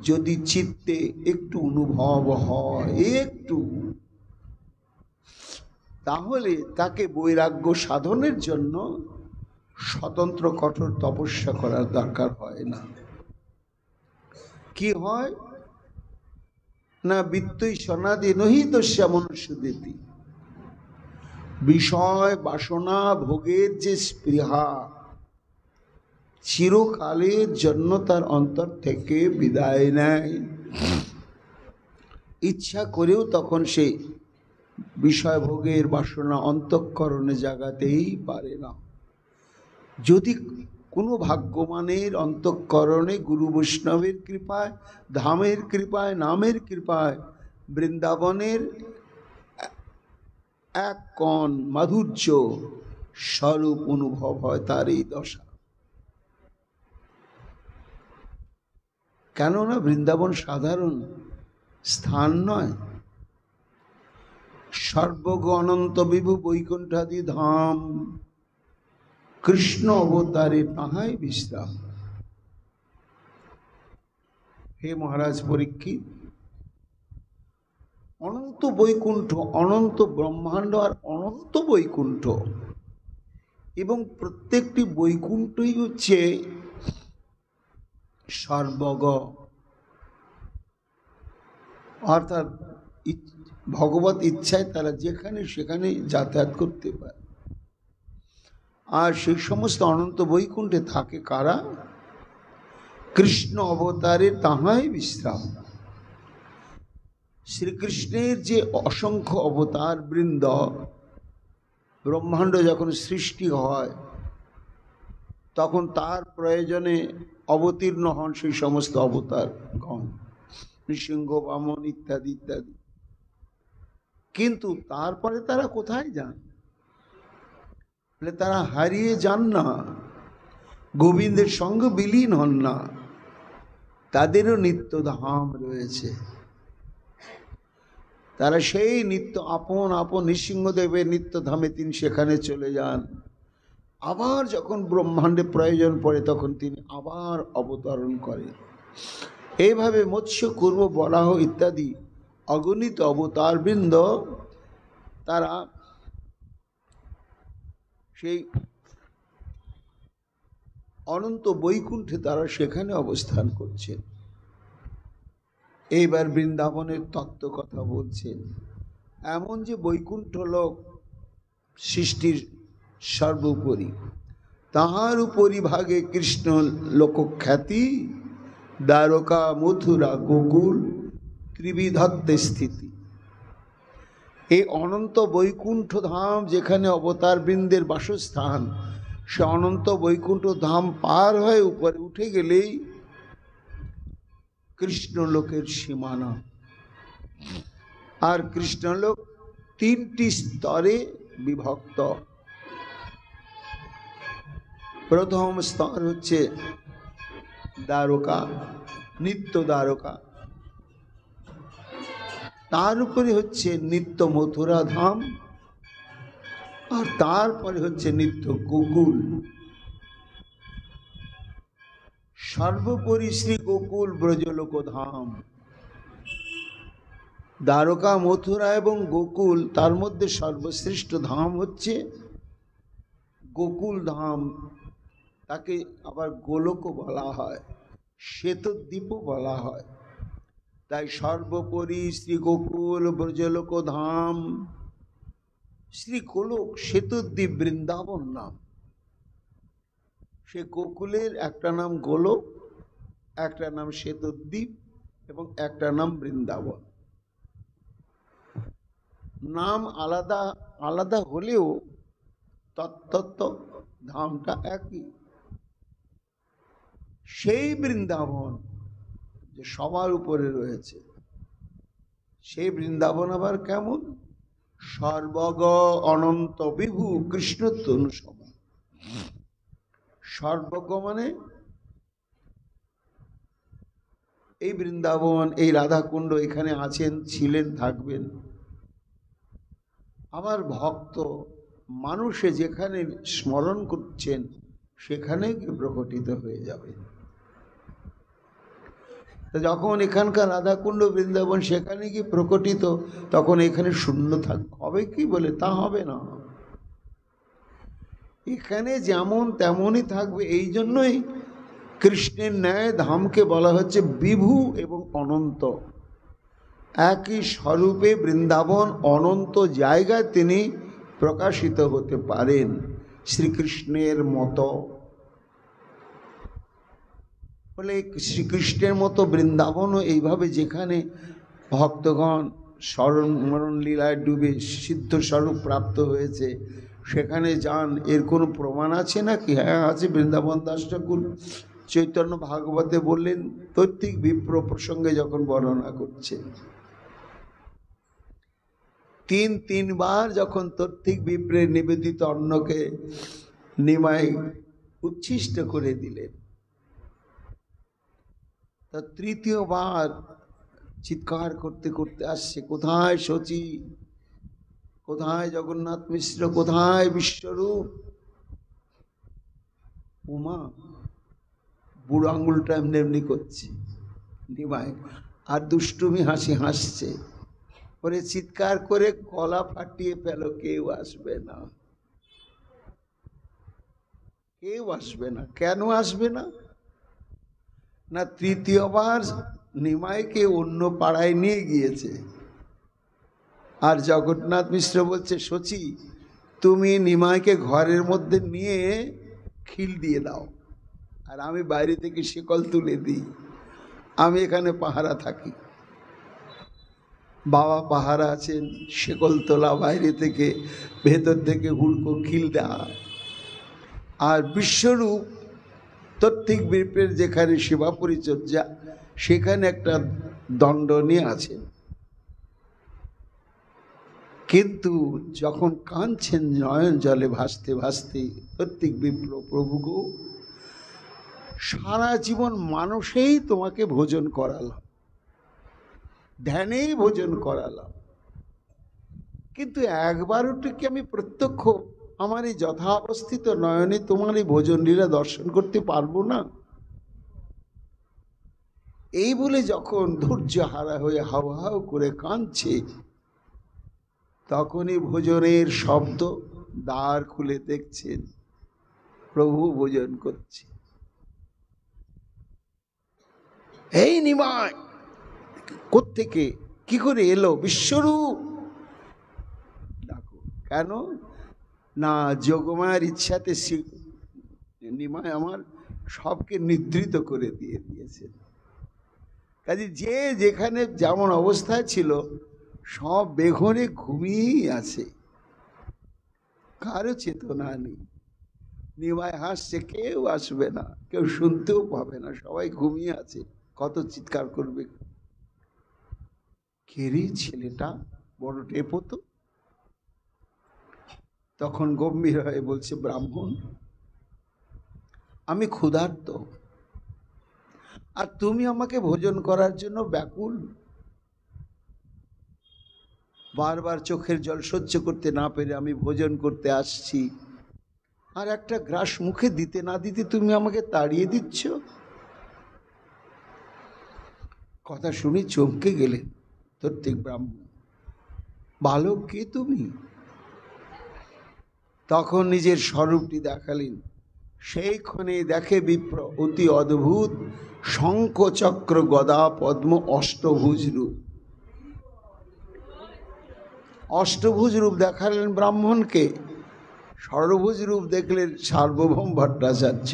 যদি চিত্তে একটু অনুভব হয় একটু, তাহলে তাকে বৈরাগ্য সাধনের জন্য স্বতন্ত্র কঠোর তপস্যা করার দরকার হয় না। কি হয় না, বিত্তই সনাদি নহি তস্যা মনুষ্য দেতি। বিষয় বাসনা ভোগের যে স্পৃহা চিরকালের জন্য তার অন্তর থেকে বিদায় নেয়। ইচ্ছা করেও তখন সে বিষয় ভোগের বাসনা অন্তঃকরণে জাগাতেই পারে না। যদি কোনো ভাগ্যমানের অন্তঃকরণে গুরু বৈষ্ণবের কৃপায়, ধামের কৃপায়, নামের কৃপায় বৃন্দাবনের এক কণ মাধুর্য স্বরূপ অনুভব হয়, তার এই দশা। কেননা বৃন্দাবন সাধারণ স্থান নয়, সর্বগ অনন্ত বিভু বৈকুণ্ঠাদি ধাম, কৃষ্ণ অবতারে তাহাই বিশ্রাম। হে মহারাজ পরীক্ষিত, অনন্ত বৈকুণ্ঠ, অনন্ত ব্রহ্মাণ্ড আর অনন্ত বৈকুণ্ঠ, এবং প্রত্যেকটি বৈকুণ্ঠই হচ্ছে সর্বগ, অর্থাৎ ভগবত ইচ্ছায় তারা যেখানে সেখানে যাতায়াত করতে পারে। আর সেই সমস্ত অনন্ত বৈকুণ্ঠে থাকে কারা? কৃষ্ণ অবতারের তাহাই বিশ্রাম। শ্রীকৃষ্ণের যে অসংখ্য অবতার বৃন্দ, ব্রহ্মাণ্ড যখন সৃষ্টি হয় তখন তার প্রয়োজনে অবতীর্ণ হন সেই সমস্ত অবতারগণ, নৃসিংহ, বামন ইত্যাদি ইত্যাদি। কিন্তু তারপরে তারা কোথায় যান? তারা হারিয়ে যান না, গোবিন্দের সঙ্গে বিলীন হন না, তাদেরও নিত্য ধাম রয়েছে। তারা সেই নিত্য আপন আপন নৃসিংহদেবের নিত্য ধামে তিনি সেখানে চলে যান। আবার যখন ব্রহ্মাণ্ডে প্রয়োজন পড়ে তখন তিনি আবার অবতরণ করেন। এইভাবে মৎস্য, কুর্ম, বরাহ ইত্যাদি অগণিত অবতারবৃন্দ তারা সেই অনন্ত বৈকুণ্ঠে তারা সেখানে অবস্থান করছেন। এইবার বৃন্দাবনের তত্ত্ব কথা বলছেন। এমন যে বৈকুণ্ঠ লোক সৃষ্টির সর্বোপরি, তাহার উপরি ভাগে কৃষ্ণ লোকখ্যাতি, দ্বারকা মথুরা গোকুল ত্রিবিধত্তে স্থিতি। এই অনন্ত বৈকুণ্ঠ ধাম যেখানে অবতার বৃন্দের বাসস্থান, সে অনন্ত বৈকুণ্ঠ ধাম পার হয়ে উপরে উঠে গেলেই কৃষ্ণলোকের সীমানা। আর কৃষ্ণলোক 3টি স্তরে বিভক্ত। প্রথম স্তর হচ্ছে দ্বারকা, নিত্য দ্বারকা, তার উপরে হচ্ছে নিত্য মথুরা ধাম, আর তারপরে হচ্ছে নিত্য গোকুল। সর্বোপরি শ্রী গোকুল ব্রজলোক ধাম। দ্বারকা, মথুরা এবং গোকুল, তার মধ্যে সর্বশ্রেষ্ঠ ধাম হচ্ছে গোকুল ধাম। তাকে আবার গোলকও বলা হয়, শ্বেতদ্বীপও বলা হয়। তাই সর্বোপরি শ্রী গোকুল ব্রজলোক ধাম, শ্রী গোলক শ্বেতদ্বীপ বৃন্দাবন নাম। সে গোকুলের একটা নাম গোলক, একটা নাম শ্বেতদ্বীপ এবং একটা নাম বৃন্দাবন। নাম আলাদা আলাদা হলেও তত্ত্ব ধামটা একই। সেই বৃন্দাবন যে সবার উপরে রয়েছে, সেই বৃন্দাবন আবার কেমন? সর্বগ অনন্ত বিভু কৃষ্ণ তনু সভা। সর্বগ মানে এই বৃন্দাবন, এই রাধাকুণ্ড এখানে আছেন, ছিলেন, থাকবেন। আমার ভক্ত মানুষে যেখানে স্মরণ করছেন সেখানে প্রকটিত হয়ে যাবে। যখন এখানকার রাধাকুণ্ড বৃন্দাবন সেখানে কি প্রকটিত, তখন এখানে শূন্য থাকবে। হবে কি বলে? তা হবে না। এখানে যেমন তেমনই থাকবে। এই জন্যই কৃষ্ণের ন্যায় ধামকে বলা হচ্ছে বিভু এবং অনন্ত। একই স্বরূপে বৃন্দাবন অনন্ত জায়গায় তিনি প্রকাশিত হতে পারেন শ্রীকৃষ্ণের মতো। বলে শ্রীকৃষ্ণের মতো বৃন্দাবনও এইভাবে, যেখানে ভক্তগণ স্মরণ মরণ লীলায় ডুবে সিদ্ধ স্বরূপ প্রাপ্ত হয়েছে, সেখানে যান। এর কোনো প্রমাণ আছে নাকি? হ্যাঁ আছে। বৃন্দাবন দাস ঠাকুর চৈতন্য ভাগবতে বললেন, তৈত্তিক বিপ্র প্রসঙ্গে যখন বর্ণনা করছেন, তিনবার যখন তৈত্তিক বিপ্রের নিবেদিত অন্নকে নিমাই উচ্ছিষ্ট করে দিলেন, তা তৃতীয়বার চিৎকার করতে করতে আসছে, কোথায় শচী, কোথায় জগন্নাথ মিশ্র, কোথায় বিশ্বরূপ? উমা বুড়ো আঙুলটা এমনি এমনি করছে নিমাই, আর দুষ্টুমি হাসি হাসছে। পরে চিৎকার করে গলা ফাটিয়ে ফেল, কেউ আসবে না, কেউ আসবে না। কেন আসবে না? না, তৃতীয়বার নিমাইকে অন্য পাড়ায় নিয়ে গিয়েছে। আর জগন্নাথ মিশ্র বলছে, শচী তুমি নিমাইকে ঘরের মধ্যে নিয়ে খিল দিয়ে দাও, আর আমি বাইরে থেকে শিকল তুলে দিই, আমি এখানে পাহারা থাকি। বাবা পাহারা আছেন, শিকল তোলা বাইরে থেকে, ভেতর থেকে হুড়কো খিল দেওয়া। আর বিশ্বরূপ তত্ত্বিক বিপ্রের যেখানে সেবা পরিচর্যা, সেখানে একটা দণ্ড নিয়ে আছেন। কিন্তু যখন কাঁদছেন নয়ন জলে ভাসতে ভাসতে, তত্ত্বিক বিপ্র, প্রভু গো সারা জীবন মানুষেই তোমাকে ভোজন করালাম, ধ্যানেই ভোজন করালাম, কিন্তু একবারও কি আমি প্রত্যক্ষ আমার এই যথাবস্থিত নয়নে তোমার এই ভোজন লীলা দর্শন করতে পারবো না? এই বলে যখন ধৈর্য হারা হয়ে হাউ হাউ করে কাঁদছে, তখনই ভোজনের শব্দ, দ্বার খুলে দেখছেন প্রভু ভোজন করছে। এই নিমাই কোত্থেকে কি করে এলো? বিশ্বরূপ ডাকো। কেন? না, যোগমায়ার ইচ্ছাতে নিমাই আমার সবকে নিদ্রিত করে দিয়েছেন। কাজে যে যেখানে যেমন অবস্থায় ছিল সব বেঘরে ঘুমিয়েই আছে, কারো চেতনা নেই। নিমাই হাসছে, কেউ আসবে না, কেউ শুনতেও পাবে না, সবাই ঘুমিয়ে আছে। কত চিৎকার করবে, কেরি ছেলেটা বড় টেপো তো। তখন গম্ভীর হয়ে বলছে, ব্রাহ্মণ আমি ক্ষুধার্ত, আর তুমি আমাকে ভোজন করার জন্য ব্যাকুল। বারবার চোখের জল সহ্য করতে না পেরে আমি ভোজন করতে আসছি, আর একটা গ্রাস মুখে দিতে না দিতে তুমি আমাকে তাড়িয়ে দিচ্ছ। কথা শুনে চমকে গেলেন প্রত্যেক ব্রাহ্মণ। বালক কে তুমি? তখন নিজের স্বরূপটি দেখালেন। সেইক্ষণে দেখে বিপ্র অতি অদ্ভুত শঙ্খ চক্র গদা পদ্ম অষ্টভুজ রূপ। অষ্টভুজ রূপ দেখালেন ব্রাহ্মণকে, ষড়ভুজ রূপ দেখলেন সার্বভৌম ভট্টাচার্য,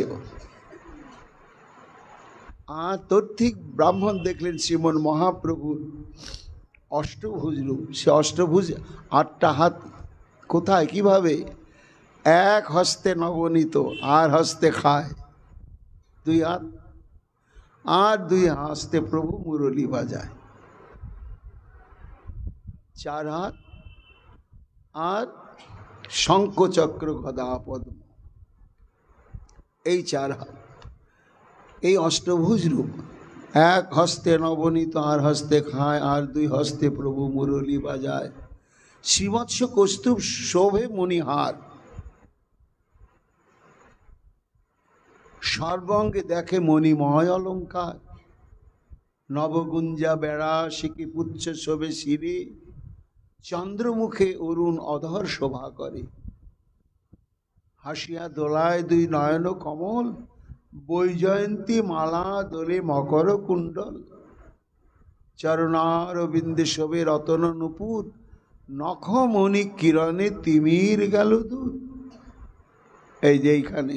আর তর্থিক ব্রাহ্মণ দেখলেন শ্রীমন মহাপ্রভুর অষ্টভুজ রূপ। সে অষ্টভুজ, আটটা হাত কোথায়, কিভাবে? এক হস্তে নবনীত, আর হস্তে খায়, দুই হাত, আর দুই হস্তে প্রভু মুরলী বাজায়, চার হাত, আর শঙ্খ চক্র গদা পদ্ম, এই চার হাত, এই অষ্টভুজ রূপ। এক হস্তে নবনীত, আর হস্তে খায়, আর দুই হস্তে প্রভু মুরলী বাজায়। শ্রীমৎস্য কৌস্তুভ শোভে মণিহার, সর্বঙ্গে দেখে মণিময় অলঙ্কার। নবগুঞ্জা বেড়া শিখি পুচ্ছ শোভে শিরে, চন্দ্রমুখে অরুণ অধর শোভা করে। হাসিয়া দোলায় দুই নয়ন কমল, বৈজয়ন্তী মালা দোলে মকর কুণ্ডল। চরণারবিন্দে শোভে রতন নুপুর, নখমণি কিরণে তিমির গেল দূর। এই যে এইখানে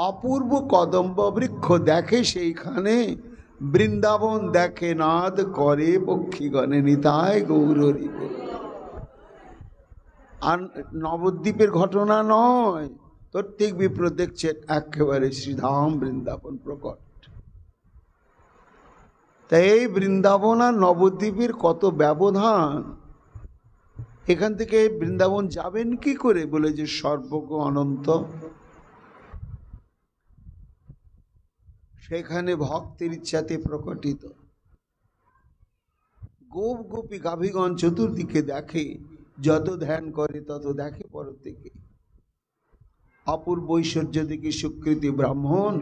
অপূর্ব কদম্ব বৃক্ষ দেখে, সেইখানে বৃন্দাবন দেখে নাদ করে পক্ষীগণে। নিতাই গৌর হরি বল। আর নবদ্বীপের ঘটনা নয়, প্রত্যেক বিপ্র দেখছেন একেবারে শ্রীধাম বৃন্দাবন প্রকট। তাই এই বৃন্দাবন আর নবদ্বীপের কত ব্যবধান। এখান থেকে বৃন্দাবন যাবেন কি করে? বলে যে সর্বজ্ঞ অনন্ত, সেখানে ভক্তের ইচ্ছাতে প্রকটিত। গোপ গোপী গাভীগণ চতুর্দিকে দেখে, যত ধ্যান করে তত দেখে পর থেকে। অপূর্ব ঐশ্বর্য দেখে সুকৃতি ব্রাহ্মণ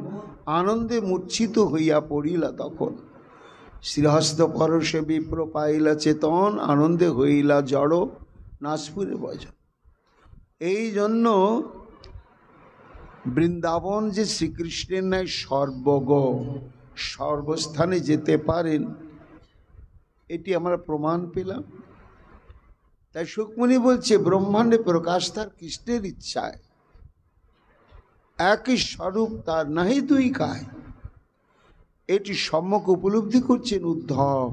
আনন্দে মূর্ছিত হইয়া পড়িলা। তখন শ্রীহস্ত পরশে বিপ্র পাইলা চেতন, আনন্দে হইলা জড় নাসপুরে ভজন। এই জন্য বৃন্দাবন যে শ্রীকৃষ্ণের ন্যায় সর্বজ্ঞ, সর্বস্থানে যেতে পারেন, এটি আমরা প্রমাণ পেলাম। তাই সুকমণি বলছে ব্রহ্মাণ্ডে প্রকাশ তার কৃষ্ণের ইচ্ছায়, একই স্বরূপ তার নাহি দুই কায়। এটি সম্যক উপলব্ধি করছেন উদ্ধব,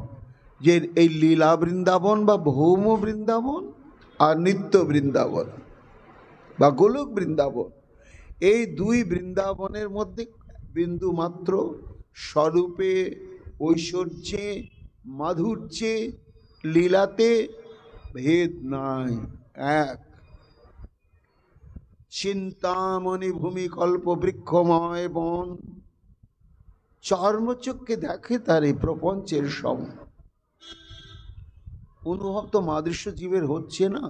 যে এই লীলা বৃন্দাবন বা ভৌম বৃন্দাবন আর নিত্য বৃন্দাবন বা গোলক বৃন্দাবন, এই দুই বৃন্দাবনের মধ্যে বিন্দু মাত্র স্বরূপে, ঐশ্বর্যে, মাধুর্যে, লীলাতে ভেদ নাই, এক। চিন্তামণি ভূমি কল্প বৃক্ষময় বন, চর্মচক্ষে দেখে তার এই প্রপঞ্চের সম। অনুভব তো মাদৃশ্য জীবের হচ্ছে না।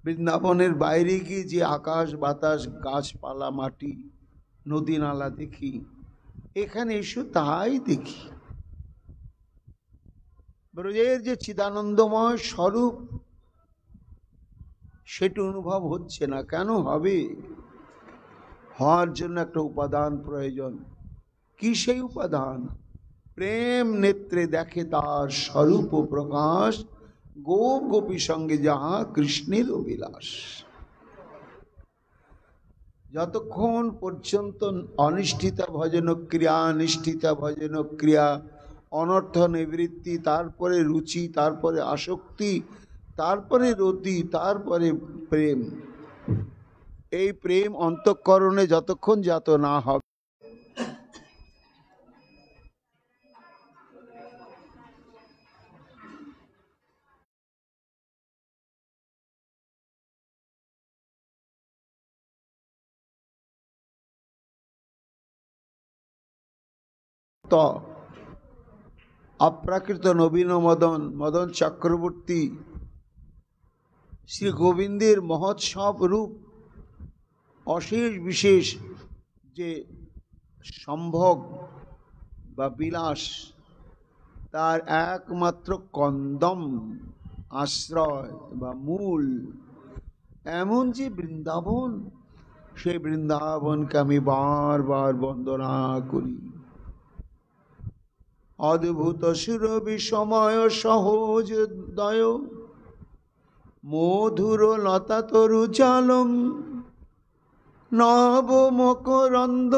বৃন্দাবনের বাইরে গিয়ে যে আকাশ বাতাস, গাছপালা, মাটি, নদী নালা দেখি, এখানে এসে তাই দেখি। ব্রজের যে চিদানন্দময় স্বরূপ, সেটা অনুভব হচ্ছে না। কেন হবে? হওয়ার জন্য একটা উপাদান প্রয়োজন। কি সেই উপাদান? প্রেম নেত্রে দেখে তার স্বরূপ ও প্রকাশ, গোপ গোপী সঙ্গে যাহা কৃষ্ণের অভিলাষ। যতক্ষণ পর্যন্ত অনিষ্ঠিতা ভজন ক্রিয়া, নিষ্ঠিতা ভজন ক্রিয়া, অনর্থ নিবৃত্তি, তারপরে রুচি, তারপরে আসক্তি, তারপরে রতি, তারপরে প্রেম, এই প্রেম অন্তঃকরণে যতক্ষণ জাত না হবে, অপ্রাকৃত নবীন মদন, মদন চক্রবর্তী শ্রী গোবিন্দের মহোৎসব রূপ অশেষ বিশেষ যে সম্ভোগ বা বিলাস, তার একমাত্র কন্দম আশ্রয় বা মূল এমন যে বৃন্দাবন, সেই বৃন্দাবনকে আমি বারবার বন্দনা করি। অদ্ভুত সুরভি সময় সহজ দয়, মধুর লতা তরু জালম, নব মকরন্দ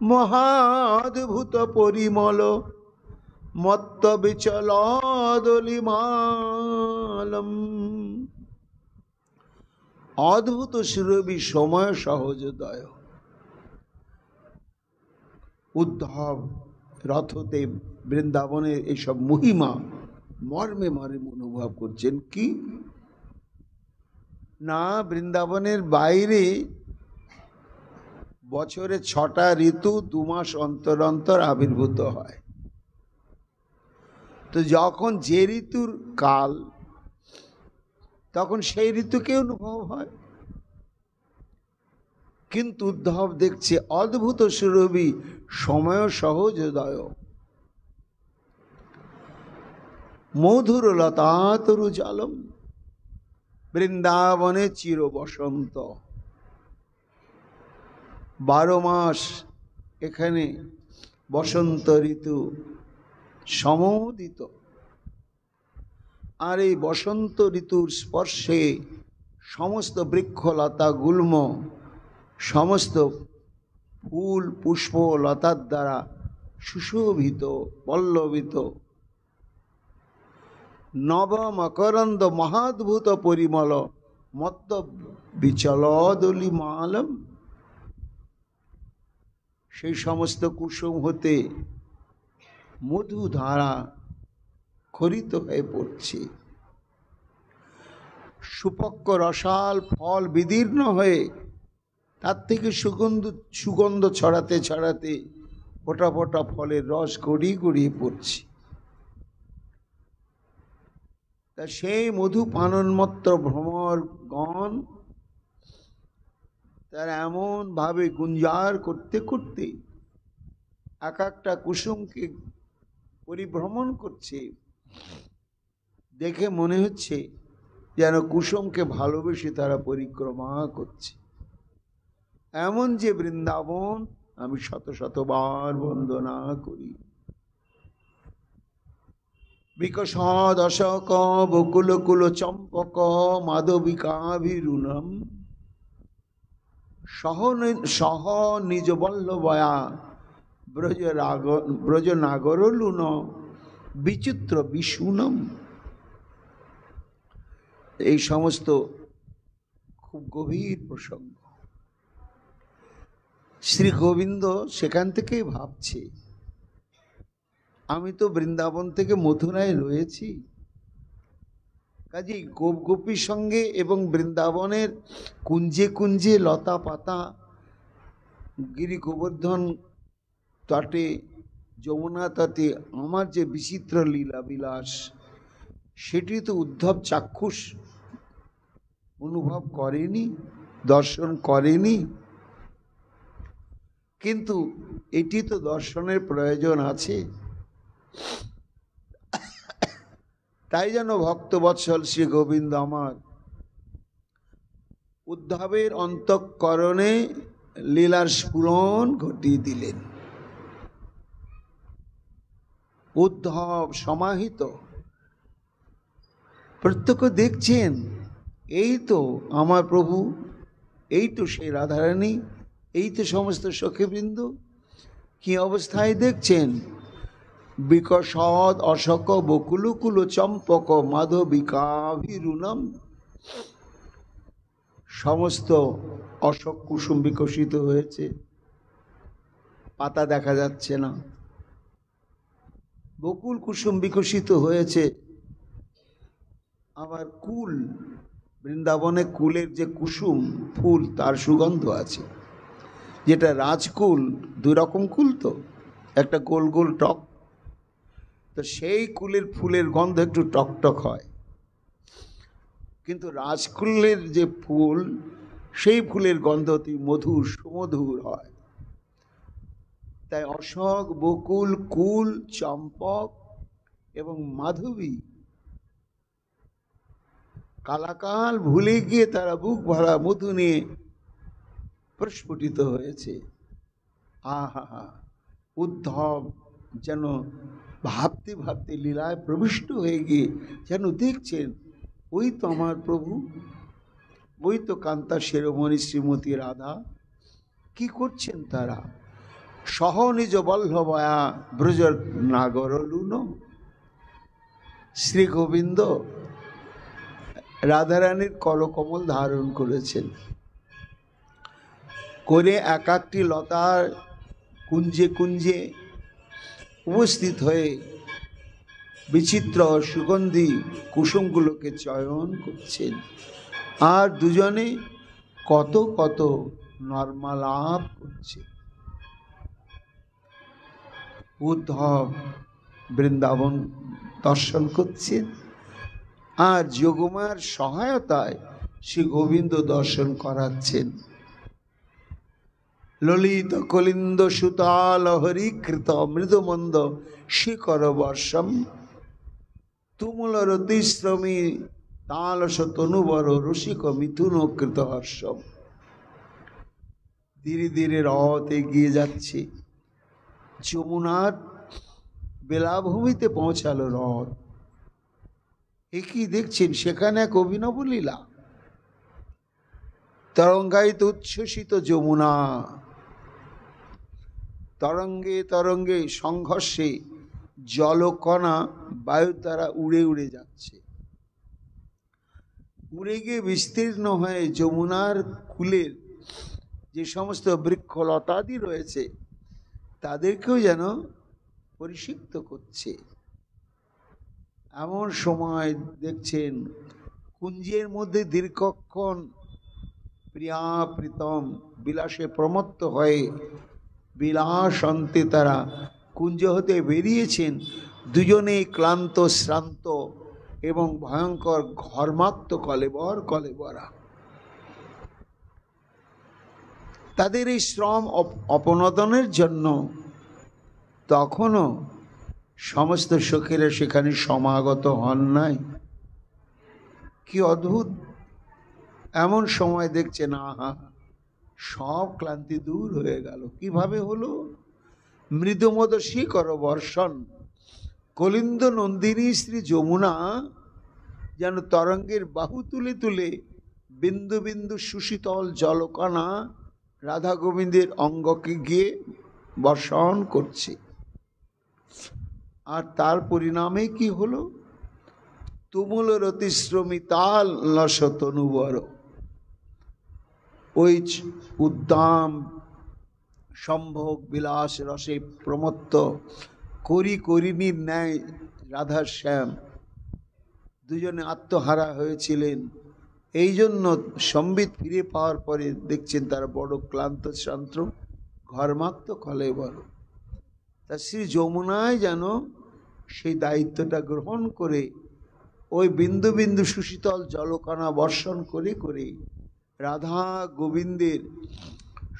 মহাদ্ভুত পরিমল, মত্ত বিচল দলিমালম। অদ্ভুত সুরভি সময় সহজোদয়, উদ্ধব রথদেব বৃন্দাবনের এইসব মহিমা মর্মে মর্মে অনুভব করছেন। কি না, বৃন্দাবনের বাইরে বছরে 6টা ঋতু 2 মাস অন্তর অন্তর আবির্ভূত হয়। তো যখন যে ঋতুর কাল, তখন সেই ঋতুকে অনুভব হয়। কিন্তু উদ্ধব দেখছে অদ্ভুত সুরভি সময় সহজোদয়, মধুর লতা তরু জালম, বৃন্দাবনে চির বসন্ত, 12 মাস এখানে বসন্ত ঋতু সমুদিত। আর এই বসন্ত ঋতুর স্পর্শে সমস্ত বৃক্ষলতা গুল্ম, সমস্ত ফুল পুষ্প লতার দ্বারা সুশোভিত পল্লবিত, নব মকরন্দ মহাদ্ভুত পরিমল, মত্ত বিচল দলিমালম। সেই সমস্ত কুসুম হতে মধু ধারা খরিত হয়ে পড়ছে, সুপক্ক রসাল ফল বিদীর্ণ হয়ে তার থেকে সুগন্ধ ছড়াতে ছড়াতে ফোটা ফোটা ফলের রস গড়িয়ে গড়িয়ে পড়ছে। তা সেই মধু পানন্মত্ত ভ্রমর গণ তার এমন ভাবে গুঞ্জার করতে করতে এক একটা কুসুমকে পরিভ্রমণ করছে, দেখে মনে হচ্ছে যেন কুসুমকে ভালোবেসে তারা পরিক্রমা করছে। এমন যে বৃন্দাবন আমি শত শতবার বন্দনা করি। বিকশদশক বকুল কুল চম্পক মাধবিকাভিরুণম, সহ নিজ বল্লভয়া ব্রজ নাগর লুন বিচিত্র বিশুনম। এই সমস্ত খুব গভীর প্রসঙ্গ। শ্রী গোবিন্দ সেখান থেকেই ভাবছে, আমি তো বৃন্দাবন থেকে মথুরায় রয়েছি, কাজেই গোপ গোপীর সঙ্গে এবং বৃন্দাবনের কুঞ্জে কুঞ্জে লতা পাতা, গিরি গোবর্ধন তটে, যমুনা তটে আমার যে বিচিত্র লীলা বিলাস, সেটি তো উদ্ধব চাক্ষুষ অনুভব করেনি, দর্শন করেনি। কিন্তু এটি তো দর্শনের প্রয়োজন আছে। তাই যেন ভক্তবৎসল শ্রী গোবিন্দ আমার উদ্ধবের অন্তঃকরণে লীলার স্ফুরণ ঘটিয়ে দিলেন। উদ্ধব সমাহিত, প্রত্যক্ষ দেখছেন এই তো আমার প্রভু, এই তো সেই রাধারানী, এই তো সমস্ত সখীবৃন্দ। কি অবস্থায় দেখছেন? বিকশদ অশোক বকুলকুল চম্পক মাধবিকাভিরুণম। সমস্ত অশোক কুসুম বিকশিত হয়েছে, পাতা দেখা যাচ্ছে না। বকুল কুসুম বিকশিত হয়েছে, আবার কুল, বৃন্দাবনে কুলের যে কুসুম ফুল তার সুগন্ধ আছে। যেটা রাজকুল, দুই রকম কুল তো, একটা গোল গোল টক, তো সেই কুলের ফুলের গন্ধ একটু টকটক হয়, কিন্তু রাজকুলের যে ফুল সেই ফুলের গন্ধ অতি মধুর, সুমধুর হয়। তাই অশোক, বকুল, কুল, চম্পক এবং মাধবী কালাকাল ভুলে গিয়ে তারা বুক ভরা মধু নিয়ে প্রস্ফুটিত হয়েছে। আহা, উদ্ধব যেন ভাবতে ভাবতে লীলায় প্রবিষ্ট হয়ে গিয়ে যেন দেখছেন ওই তো আমার প্রভু, ওই তো কান্তা শিরোমণি শ্রীমতী রাধা। কি করছেন তারা? সহ নিজ বল্লভয়া ব্রজ নাগর লুন। শ্রী গোবিন্দ রাধারানীর করকমল ধারণ করেছেন, করে এক একটি লতার কুঞ্জে কুঞ্জে উপস্থিত হয়ে বিচিত্র সুগন্ধি কুসুমগুলোকে চয়ন করছেন। আর দুজনে কত কত নর্মালাপ করছে। উদ্ধব বৃন্দাবন দর্শন করছেন, আর যোগমার সহায়তায় শ্রী গোবিন্দ দর্শন করাচ্ছেন। ললিত কলিন্দ সুতাল হরিকৃত মৃদুমন্দ শিকর বর্ষম তুমুল রতিশ্রমী তালস তনুবর রসিক মিথুন কৃত হর্ষম। ধীরে ধীরে রথ এগিয়ে যাচ্ছে, যমুনার বেলাভূমিতে পৌঁছালো রথ। একই দেখছেন সেখানে এক অভিনব লীলা। তরঙ্গায়িত উচ্ছ্বসিত যমুনা, তরঙ্গে তরঙ্গে সংঘর্ষে জলকণা বায়ু দ্বারা উড়ে উড়ে যাচ্ছে। উড়ে গিয়ে বিস্তীর্ণ হয়ে যমুনার কূলের যে সমস্ত বৃক্ষলতাদি রয়েছে তাদেরকেও যেন পরিষিক্ত করছে। এমন সময় দেখছেন কুঞ্জের মধ্যে দীর্ঘক্ষণ প্রিয়া প্রীতম বিলাসে প্রমত্ত হয়ে বিলাস অন্তে তারা কুঞ্জ হতে বেরিয়েছেন। দুজনেই ক্লান্ত শ্রান্ত এবং ভয়ঙ্কর ঘর্মাক্ত কলেবর কলেবরা। তাদের এই শ্রম অপনোদনের জন্য তখনও সমস্ত সখীরা সেখানে সমাগত হন নাই। কি অদ্ভুত! এমন সময় দেখছেন আহা, সব ক্লান্তি দূর হয়ে গেল। কিভাবে হলো? মৃদুমদ শিকর বর্ষণ কলিন্দ নন্দিনী শ্রী যমুনা যেন তরঙ্গের বাহু তুলে তুলে বিন্দু বিন্দু সুশীতল জলকণা রাধা গোবিন্দের অঙ্গকে গিয়ে বর্ষণ করছে। আর তার পরিণামে কি হলো? তুমুল রতিশ্রমী তাল লস তনুবর। ওই উদ্দাম সম্ভোগ বিলাস রসে প্রমত্ত করিনীর ন্যায় রাধা শ্যাম দুজনে আত্মহারা হয়েছিলেন। এই জন্য সম্বিত ফিরে পাওয়ার পরে দেখছেন তারা বড় ক্লান্ত শ্রান্ত, ঘর্মাক্ত কলেবর। তা শ্রী যমুনায় যেন সেই দায়িত্বটা গ্রহণ করে ওই বিন্দু বিন্দু সুশীতল জলকণা বর্ষণ করে করে রাধা গোবিন্দের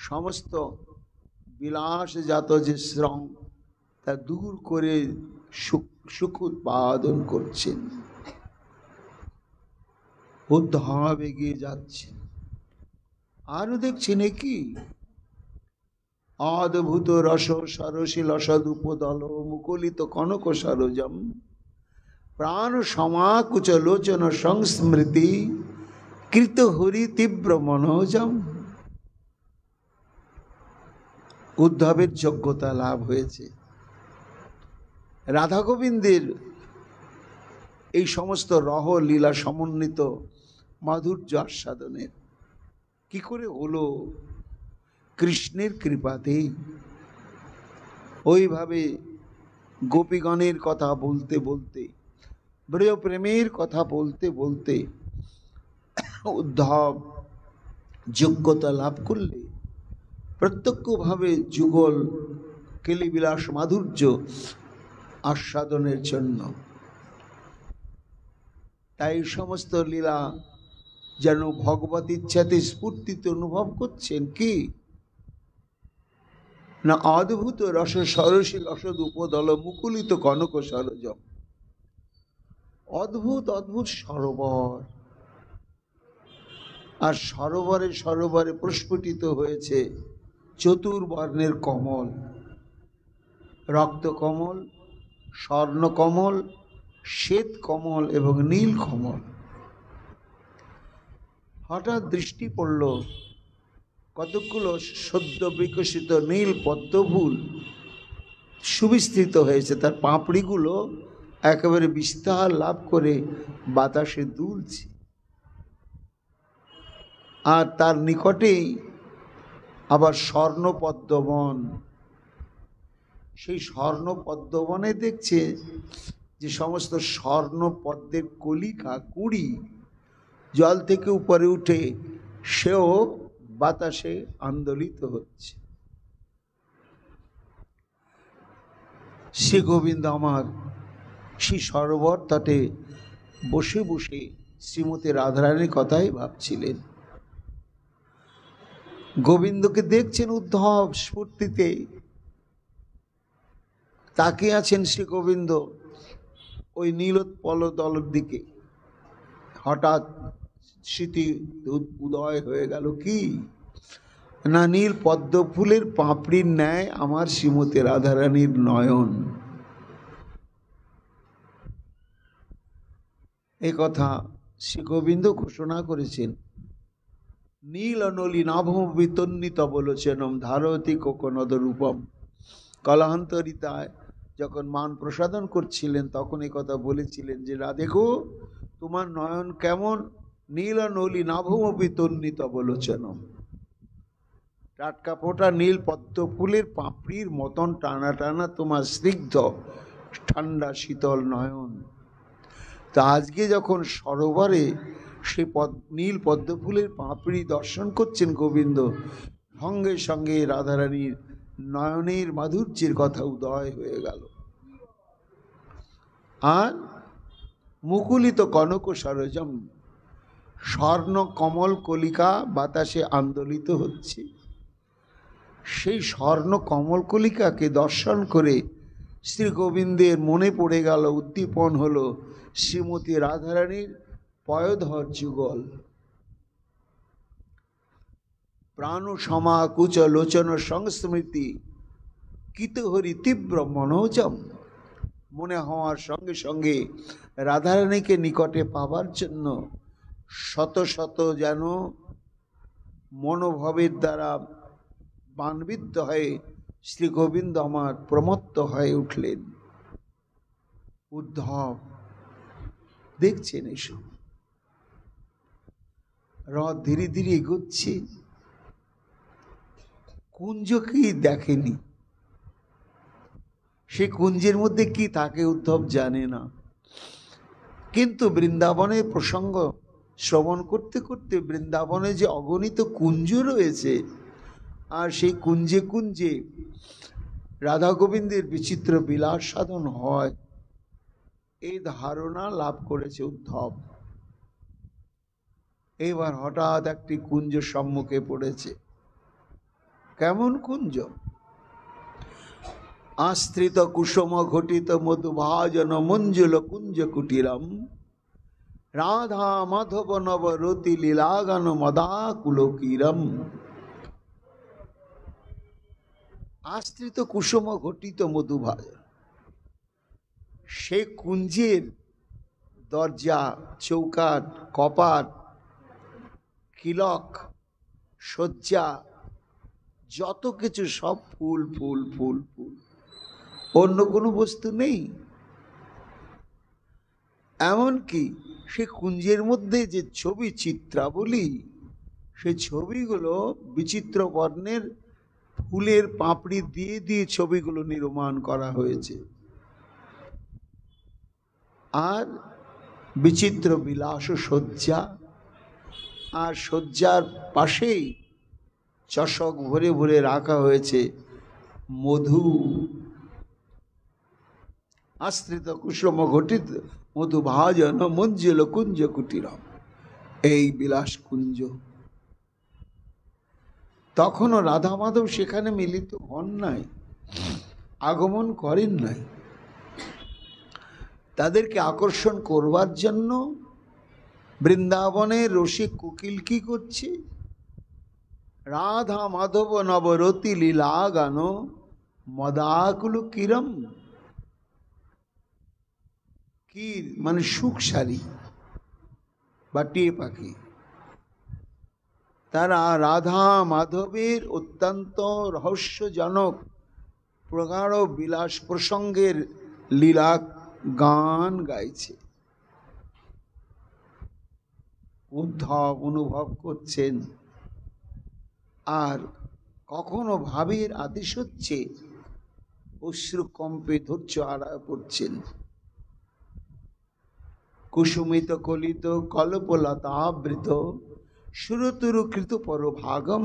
সমস্ত বিলাসজাত যে শ্রম তা দূর করে সুখ উৎপাদন করছেন। উদ্ধব এগিয়ে যাচ্ছেন। আরো দেখছেন কি অদ্ভুত রস সরসী লসদ উপদল মুকুলিত কনক সরোজম প্রাণ সমাকুচ লোচন সংস্মৃতি কৃত হরি তীব্র মনোজম। উদ্ধবের যোগ্যতা লাভ হয়েছে। রাধা গোবিন্দের এই সমস্ত রহ লীলা সমন্বিত মাধুর্য আস্বাদনের কি করে হলো? কৃষ্ণের কৃপাতেই। ওইভাবে গোপীগণের কথা বলতে বলতে, প্রিয় প্রেমের কথা বলতে বলতে উদ্ধব যোগ্যতা লাভ করলে প্রত্যক্ষভাবে যুগল কেলিবিলাস মাধুর্য আস্বাদনের জন্য। তাই সমস্ত লীলা যেন ভগবত ইচ্ছাতে স্ফূর্তিতে অনুভব করছেন। কি না অদ্ভুত রস সরসী রসদ উপদল মুকুলিত কনক সরোজম। অদ্ভুত অদ্ভুত সরোবর, আর সরোবরে সরোবরে প্রস্ফুটিত হয়েছে চতুর্বর্ণের কমল, রক্ত কমল, স্বর্ণ কমল, শ্বেত কমল এবং নীল কমল। হঠাৎ দৃষ্টি পড়ল কতগুলো সদ্য বিকশিত নীল পদ্মফুল সুবিস্তৃত হয়েছে, তার পাপড়িগুলো একেবারে বিস্তার লাভ করে বাতাসে দুলছে। আর তার নিকটেই আবার স্বর্ণ পদ্মবন। সেই স্বর্ণ পদ্মবনে দেখছে যে সমস্ত স্বর্ণ পদ্মের কলিকা কুড়ি জল থেকে উপরে উঠে সেও বাতাসে আন্দোলিত হচ্ছে। শ্রী গোবিন্দ আমার সেই সরোবর তটে বসে বসে শ্রীমতী রাধারানীর কথাই ভাবছিলেন। গোবিন্দকে দেখছেন উদ্ধব স্ফূর্তিতে তাকিয়ে আছেন শ্রী গোবিন্দ ওই নীলোৎপল দলের দিকে। হঠাৎ স্মৃতি উদয় হয়ে গেল, কি না নীল পদ্ম ফুলের পাপড়ির ন্যায় আমার শ্রীমতী রাধারানীর নয়ন। এ কথা শ্রী গোবিন্দ ঘোষণা করেছেন। নীল নলী নাভবিতন্নিত বলেছেনম ধারতি কোকনদ রূপম। কলান্তরিতায় যখন মান প্রসাদন করছিলেন তখন এই কথা বলেছিলেন যে দেখো তোমার নয়ন কেমন, নীল নলী নাভবিতন্নিত বলেছেনম। টাটকা ফোটা নীল পদ্ম ফুলের পাপড়ির মতন টানা টানা তোমার স্নিগ্ধ ঠান্ডা শীতল নয়ন। তা আজকে যখন সরোবরে সে নীল পদ্ম ফুলের পাপড়ি দর্শন করছেন গোবিন্দ, সঙ্গে সঙ্গে রাধারানীর নয়নের মাধুর্যের কথা উদয় হয়ে গেল। আর মুকুলিত কনক সরোজম, স্বর্ণ কমল কলিকা বাতাসে আন্দোলিত হচ্ছে। সেই স্বর্ণ কমল কলিকাকে দর্শন করে শ্রী গোবিন্দের মনে পড়ে গেল, উদ্দীপন হলো শ্রীমতী রাধারানীর পয়োধর যুগল। প্রাণ সমাকুচ লোচন সংস্মৃতি কিতহরি তীব্র মনোজম। মনে হওয়ার সঙ্গে সঙ্গে রাধারানীকে নিকটে পাবার জন্য শত শত যেন মনোভাবের দ্বারা বানবিদ্ধ হয়ে শ্রী গোবিন্দ আমার প্রমত্ত হয়ে উঠলেন। উদ্ধব দেখছেন এসব, রথ ধীরে ধীরে এগোচ্ছে, কুঞ্জকেই দেখেনি। সে কুঞ্জের মধ্যে কি থাকে উদ্ধব জানে না, কিন্তু বৃন্দাবনের প্রসঙ্গ শ্রবণ করতে করতে বৃন্দাবনে যে অগণিত কুঞ্জ রয়েছে আর সেই কুঞ্জে কুঞ্জে রাধা গোবিন্দের বিচিত্র বিলাস সাধন হয় এই ধারণা লাভ করেছে উদ্ধব। এবার হঠাৎ একটি কুঞ্জ সম্মুখে পড়েছে। কেমন কুঞ্জ? আশ্রিত কুসুম ঘটিত মধুভাজন মঞ্জুল কুঞ্জ কুটিরম রাধা মাধব নব রতি লীলাগান মদাকুলকিরম। আশ্রিত কুসুম ঘটিত মধুভাজন, সে কুঞ্জের দরজা, চৌকাঠ, কপাট, কিলক, শয্যা, যত কিছু সব ফুল ফুল ফুল ফুল, অন্য কোনো বস্তু নেই। এমনকি সে কুঞ্জের মধ্যে যে ছবি চিত্রাবলী, সেই ছবিগুলো বিচিত্র বর্ণের ফুলের পাপড়ি দিয়ে দিয়ে ছবিগুলো নির্মাণ করা হয়েছে। আর বিচিত্র বিলাস শয্যা, আর শয্যার পাশেই চষক ভরে ভরে রাখা হয়েছে মধু, আশ্রিত কুসুম ঘটিত মধু ভাজন মঞ্জুল কুঞ্জ কুটিরম, এই বিলাস কুঞ্জ। তখনও রাধা মাধব সেখানে মিলিত হন নাই, আগমন করেন নাই। তাদেরকে আকর্ষণ করবার জন্য বৃন্দাবনের রসিক কোকিল কি করছে? রাধা মাধব নবরতি লীলা গান মদাকুল কিরম। কির মানে সুখসারী বা টিয়ে পাখি, তারা রাধা মাধবের অত্যন্ত রহস্যজনক প্রগাঢ় বিলাস প্রসঙ্গের লীলা গান গাইছে। উদ্ধব অনুভব করছেন, আর কখনো ভাবের আদেশ হচ্ছে, অশ্রু কম্পে ধৈর্য হারায় পড়ছেন। কুসুমিত কলিত কল্পলতাবৃত সুরতুরু কৃত পরভাগম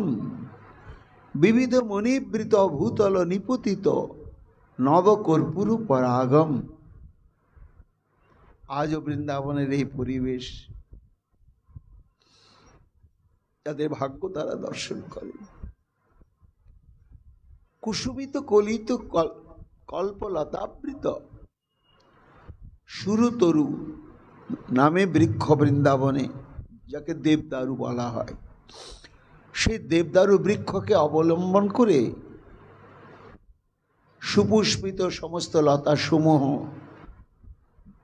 বিবিধ মণিবৃত ভূতল নিপতিত নবকর্পূর পরাগম। আজও বৃন্দাবনের এই পরিবেশ, যাদের ভাগ্য তারা দর্শন করে। কুসুমিত কলিত কল্পলতাবৃত সুরতরু নামে বৃক্ষ বৃন্দাবনে, যাকে দেবদারু বলা হয়, সেই দেবদারু বৃক্ষকে অবলম্বন করে সুপুষ্পিত সমস্ত লতা সমূহ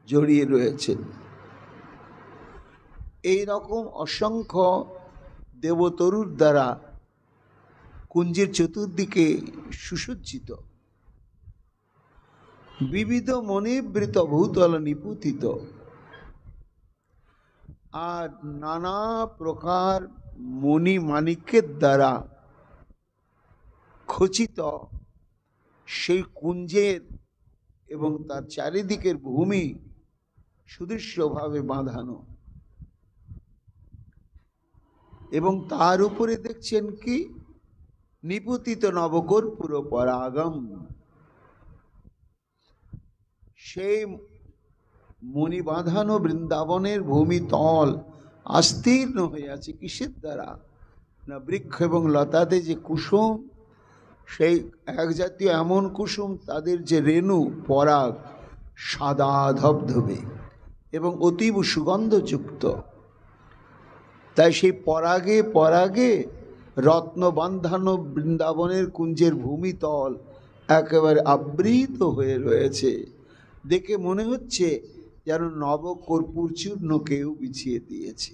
জড়িয়ে রয়েছেন। এই রকম অসংখ্য দেবতরুর দ্বারা কুঞ্জের চতুর্দিকে সুসজ্জিত, বিবিধ মণিবৃত ভূতল নিপুতিত, আর নানা প্রকার মণি মাণিক্যের দ্বারা খচিত সেই কুঞ্জের এবং তার চারিদিকের ভূমি সুদৃশ্যভাবে বাঁধানো, এবং তার উপরে দেখছেন কি নিপতিত নবকর্পূর পরাগম। সেই মণি বাঁধানো বৃন্দাবনের ভূমিতল আস্তীর্ণ হয়ে আছে কিসের দ্বারা? না বৃক্ষ এবং লতাতে যে কুসুম, সেই এক জাতীয় এমন কুসুম, তাদের যে রেণু পরাগ সাদা ধবধবে এবং অতীব সুগন্ধযুক্ত। তাই সেই পরাগে পরাগে রত্ন বান্ধানো বৃন্দাবনের কুঞ্জের ভূমিতল একেবারে আবৃত হয়ে রয়েছে। দেখে মনে হচ্ছে যেন নবকর্পূর চূর্ণ কেউ বিছিয়ে দিয়েছে।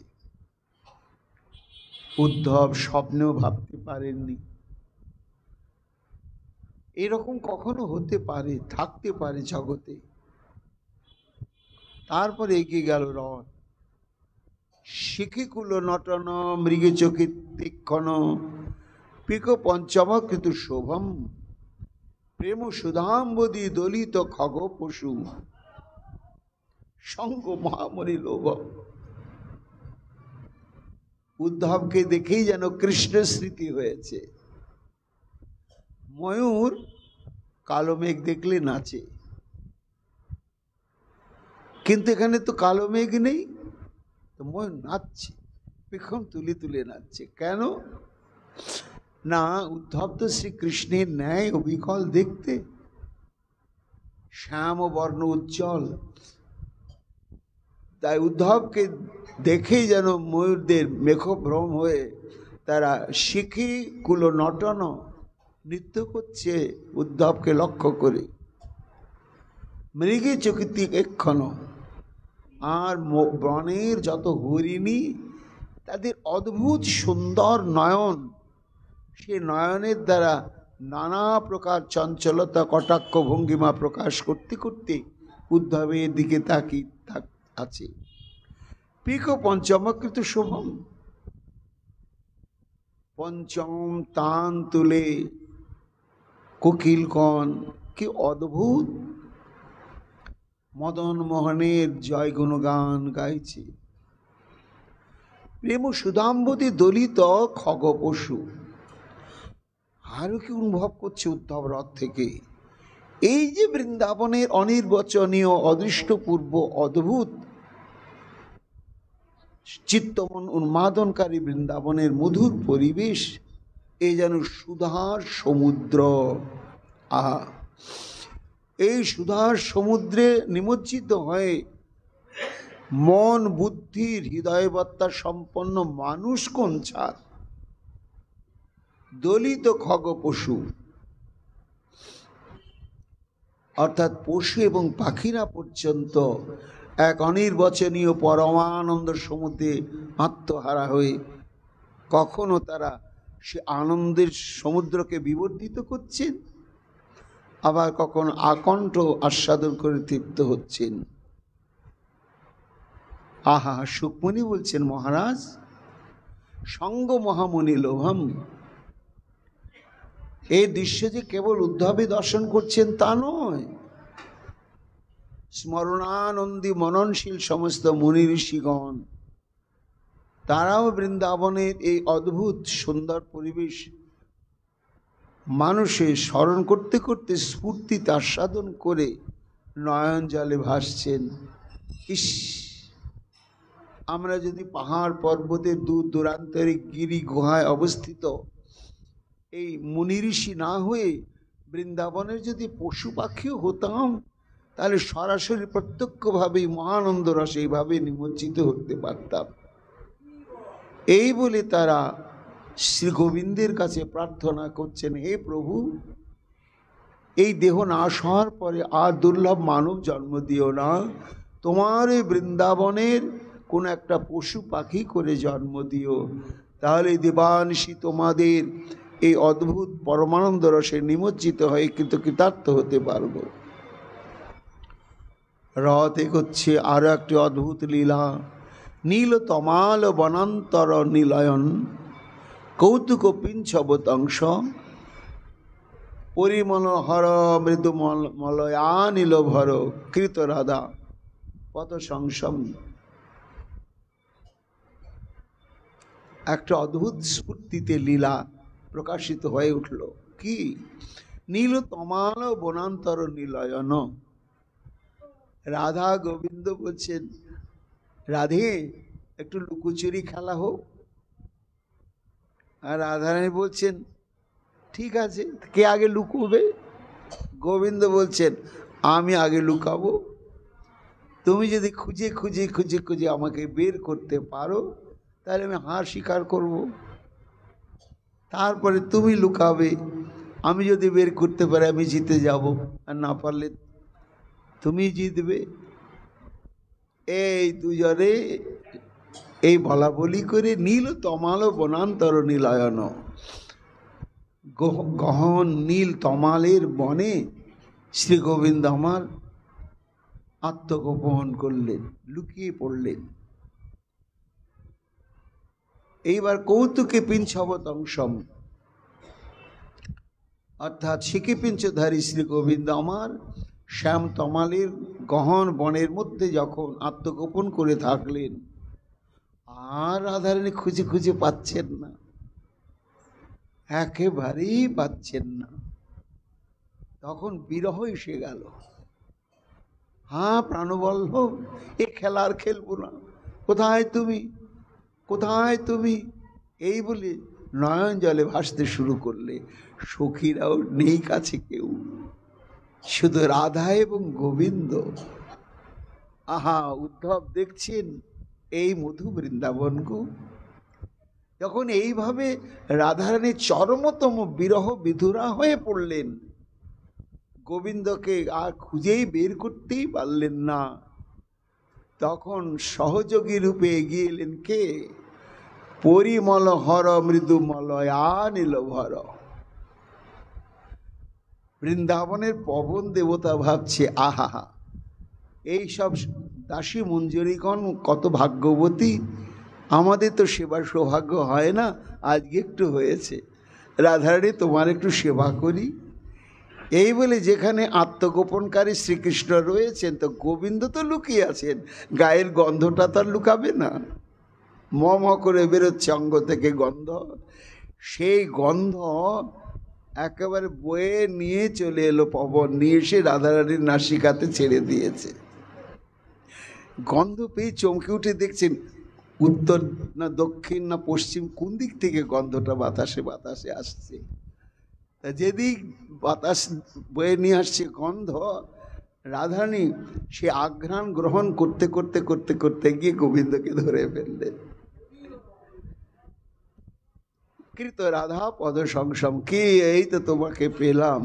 উদ্ধব স্বপ্নেও ভাবতে পারেননি এরকম কখনো হতে পারে, থাকতে পারে জগতে। তারপরে এগিয়ে গেল রথ। শিখিকুল নটন মৃগে চোখে তীক্ষণ পিক পঞ্চমকৃত শোভম প্রেম সুধাম্বদী দলিত খগ পশু সঙ্গ মহামণি লোভ। উদ্ধবকে দেখেই যেন কৃষ্ণ স্মৃতি হয়েছে। ময়ূর কালো মেঘ দেখলে নাচে, কিন্তু এখানে তো কালো মেঘ নেই, তো ময়ূর নাচছে, পেখম তুলে তুলে নাচছে। কেন না, উদ্ধব তো শ্রীকৃষ্ণের ন্যায় অবিকল দেখতে, শ্যাম বর্ণ উজ্জ্বল। তাই উদ্ধবকে দেখেই যেন ময়ূরদের মেঘভ্রম হয়ে তারা শিখি কুল নটন নৃত্য করছে উদ্ধবকে লক্ষ্য করে। মৃগে চকিত এক্ষণ আর বনের যত হরিণী তাদের অদ্ভুত সুন্দর নয়ন, সে নয়নের দ্বারা নানা প্রকার চঞ্চলতা কটাক্ষ ভঙ্গিমা প্রকাশ করতে করতে উদ্ধবের দিকে তাকিয়ে আছে। পিক পঞ্চমকৃত শুভম, পঞ্চম তান তুলে কোকিলগণ কি অদ্ভুত মদন মোহনের জয় গুণগান গাইছে। প্রেম সুধাম্বতী দলিত খগ পশু, আরো কি অনুভব করছে উদ্ধব রথ থেকে, এই যে বৃন্দাবনের অনির্বচনীয় অদৃষ্টপূর্ব অদ্ভুত চিত্তমন উন্মাদনকারী বৃন্দাবনের মধুর পরিবেশ, এ যেন সুধার সমুদ্র। আহা, এই সুধার সমুদ্রে নিমজ্জিত হয়ে মন বুদ্ধির হৃদয়বত্তা সম্পন্ন মানুষ কোন ছাড়, দলিত খগ পশু, অর্থাৎ পশু এবং পাখিরা পর্যন্ত এক অনির্বচনীয় পরমানন্দ সমুদ্রে আত্মহারা হয়ে কখনো তারা সে আনন্দের সমুদ্রকে বিবর্ধিত করছেন, আবার কখনো আকণ্ঠ আস্বাদন করে তৃপ্ত হচ্ছেন। আহা, সুকমণি বলছেন, মহারাজ সঙ্গ মহামণি লোভম, এই দৃশ্য যে কেবল উদ্ধবে দর্শন করছেন তা নয়, স্মরণানন্দী মননশীল সমস্ত মুনি ঋষিগণ তারাও বৃন্দাবনের এই অদ্ভুত সুন্দর পরিবেশ মানুষের স্মরণ করতে করতে স্ফূর্তিতে আস্বাদন করে নয়ন জলে ভাসছেন। ইস, আমরা যদি পাহাড় পর্বতের দূর দূরান্তরে গিরি গুহায় অবস্থিত এই মুনি ঋষি না হয়ে বৃন্দাবনের যদি পশু পাখিও হতাম, তাহলে সরাসরি প্রত্যক্ষভাবেই মহানন্দ রসে এইভাবে নিমজ্জিত হতে পারতাম। এই বলে তারা শ্রী গোবিন্দের কাছে প্রার্থনা করছেন, হে প্রভু, এই দেহ নাশ হওয়ার পরে আর দুর্লভ মানব জন্ম দিও না, তোমার এই বৃন্দাবনের কোন একটা পশু পাখি করে জন্ম দিও, তাহলে দেবাংশী তোমাদের এই অদ্ভুত পরমানন্দ রসে নিমজ্জিত হয়ে কিন্তু কৃতার্থ হতে পারবো। রথ এগোচ্ছে আরো একটি অদ্ভুত লীলা। নীল তমাল বনান্তর নিলয়ন কৌতুক পিঞ্ছবতংশ পরিমলহর মৃদু মলয়া নীলভর কৃত রাধা পথ সংসম। একটা অদ্ভুত স্ফূর্তিতে লীলা প্রকাশিত হয়ে উঠল। কি? নীল তমাল বনান্তর নিলয়ন। রাধা গোবিন্দ বলছেন, রাধে একটু লুকোচুরি খেলা হোক। আর রাধারানী বলছেন, ঠিক আছে, কে আগে লুকোবে? গোবিন্দ বলছেন, আমি আগে লুকাবো। তুমি যদি খুঁজে খুঁজে খুঁজে খুঁজে আমাকে বের করতে পারো, তাহলে আমি হার স্বীকার করব। তারপরে তুমি লুকাবে, আমি যদি বের করতে পারি আমি জিতে যাব, আর না পারলে তুমি জিতবে। এই দুজনে এই বলা বলি করে নীল তমাল বনান্তর নিলয়ন, গহন নীল তমালের বনে শ্রী গোবিন্দ আমার আত্মগোপন করলেন, লুকিয়ে পড়লেন। এইবার কৌতুকে পিঞ্ছবতংশম, অর্থাৎ শিখে পিঞ্চধারী শ্রী গোবিন্দ আমার শ্যাম তমালের গহন বনের মধ্যে যখন আত্মগোপন করে থাকলেন, আর রাধারানী খুঁজে খুঁজে পাচ্ছেন না, একেবারেই পাচ্ছেন না। তখন বিরহ এসে গেল। হ্যাঁ প্রাণবল্লভ, এ খেলার খেলবো না, কোথায় তুমি, কোথায় তুমি? এই বলে নয়ন জলে ভাসতে শুরু করলে। সখীরাও নেই কাছে কেউ, শুধু রাধা এবং গোবিন্দ। আহা, উদ্ধব দেখছেন এই মধু বৃন্দাবনকে। যখন এইভাবে রাধারানী চরমতম বিরহ বিধুরা হয়ে পড়লেন, গোবিন্দকে আর খুঁজেই বের করতেই পারলেন না। তখন সহযোগী রূপে এগিয়ে এলেন কে? পরিমল হর মৃদুমলয়া নীল ভর। বৃন্দাবনের পবন দেবতা ভাবছে, আহা, এই সব দাসী মঞ্জুরিগণ কত ভাগ্যবতী, আমাদের তো সেবার সৌভাগ্য হয় না, আজকে একটু হয়েছে, রাধারানী তোমার একটু সেবা করি। এই বলে যেখানে আত্মগোপনকারী শ্রীকৃষ্ণ রয়েছেন, তো গোবিন্দ তো লুকিয়ে আছেন, গায়ের গন্ধটা তার লুকাবে না, ম ম করে বেরোচ্ছে অঙ্গ থেকে গন্ধ। সেই গন্ধ একেবারে বয়ে নিয়ে চলে এলো পবন, নিয়ে এসে রাধারানীর নাসিকাতে ছেড়ে দিয়েছে। গন্ধ পেয়ে চমকে উঠে দেখছেন উত্তর না দক্ষিণ না পশ্চিম, কোন দিক থেকে গন্ধটা বাতাসে বাতাসে আসছে। তা যেদিক বাতাস বয়ে নিয়ে আসছে গন্ধ, রাধারানী সে আঘ্রাণ গ্রহণ করতে করতে করতে করতে গিয়ে গোবিন্দকে ধরে ফেললেন। কৃত রাধা পদ সংসম, কি এই তো তোমাকে পেলাম।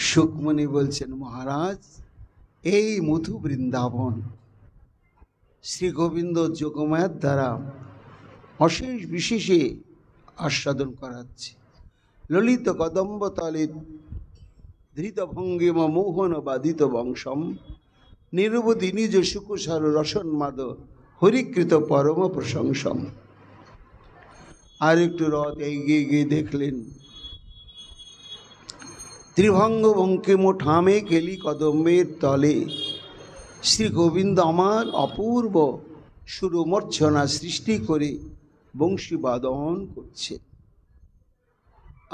সুকমণি বলছেন, মহারাজ, এই মধু বৃন্দাবন শ্রী গোবিন্দ যোগমায়ার দ্বারা অশেষ বিশেষে আস্বাদন করাচ্ছে। ললিত কদম্ব তলে ধৃত ভঙ্গিম মোহন বাধিত বংশম নিরবধি নিজ সুকুশার রসন্মাদ হরিকৃত পরম প্রশংসম। আর একটু রথ এগিয়ে গিয়ে দেখলেন ত্রিভঙ্গ বঙ্কিম ঠামে কেলি কদম্বের তলে শ্রী গোবিন্দ আমার অপূর্ব সুরমর্ছনা সৃষ্টি করে বংশী বাদন করছে।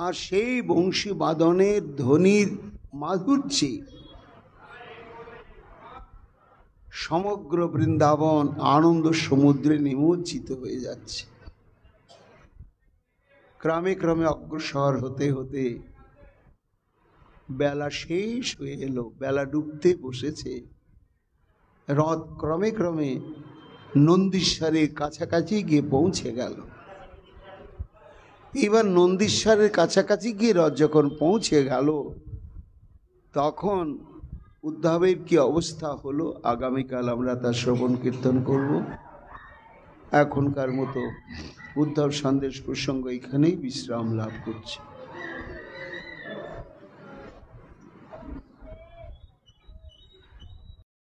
আর সেই বংশী বাদনের ধ্বনির মাধুর্যে সমগ্র বৃন্দাবন আনন্দ সমুদ্রে নিমজ্জিত হয়ে যাচ্ছে। ক্রমে ক্রমে অগ্রসর হতে হতে বেলা শেষ হয়ে এলো, বেলা ডুবতে বসেছে। রথ ক্রমে ক্রমে নন্দীশ্বরের কাছাকাছি গিয়ে পৌঁছে গেল। এবার নন্দীশ্বরের কাছাকাছি গিয়ে রথ যখন পৌঁছে গেল, তখন উদ্ধবের কি অবস্থা হলো আগামীকাল আমরা তার শ্রবণ কীর্তন করব। এখনকার মতো উদ্ধব সন্দেশ প্রসঙ্গ এখানেই বিশ্রাম লাভ করছে।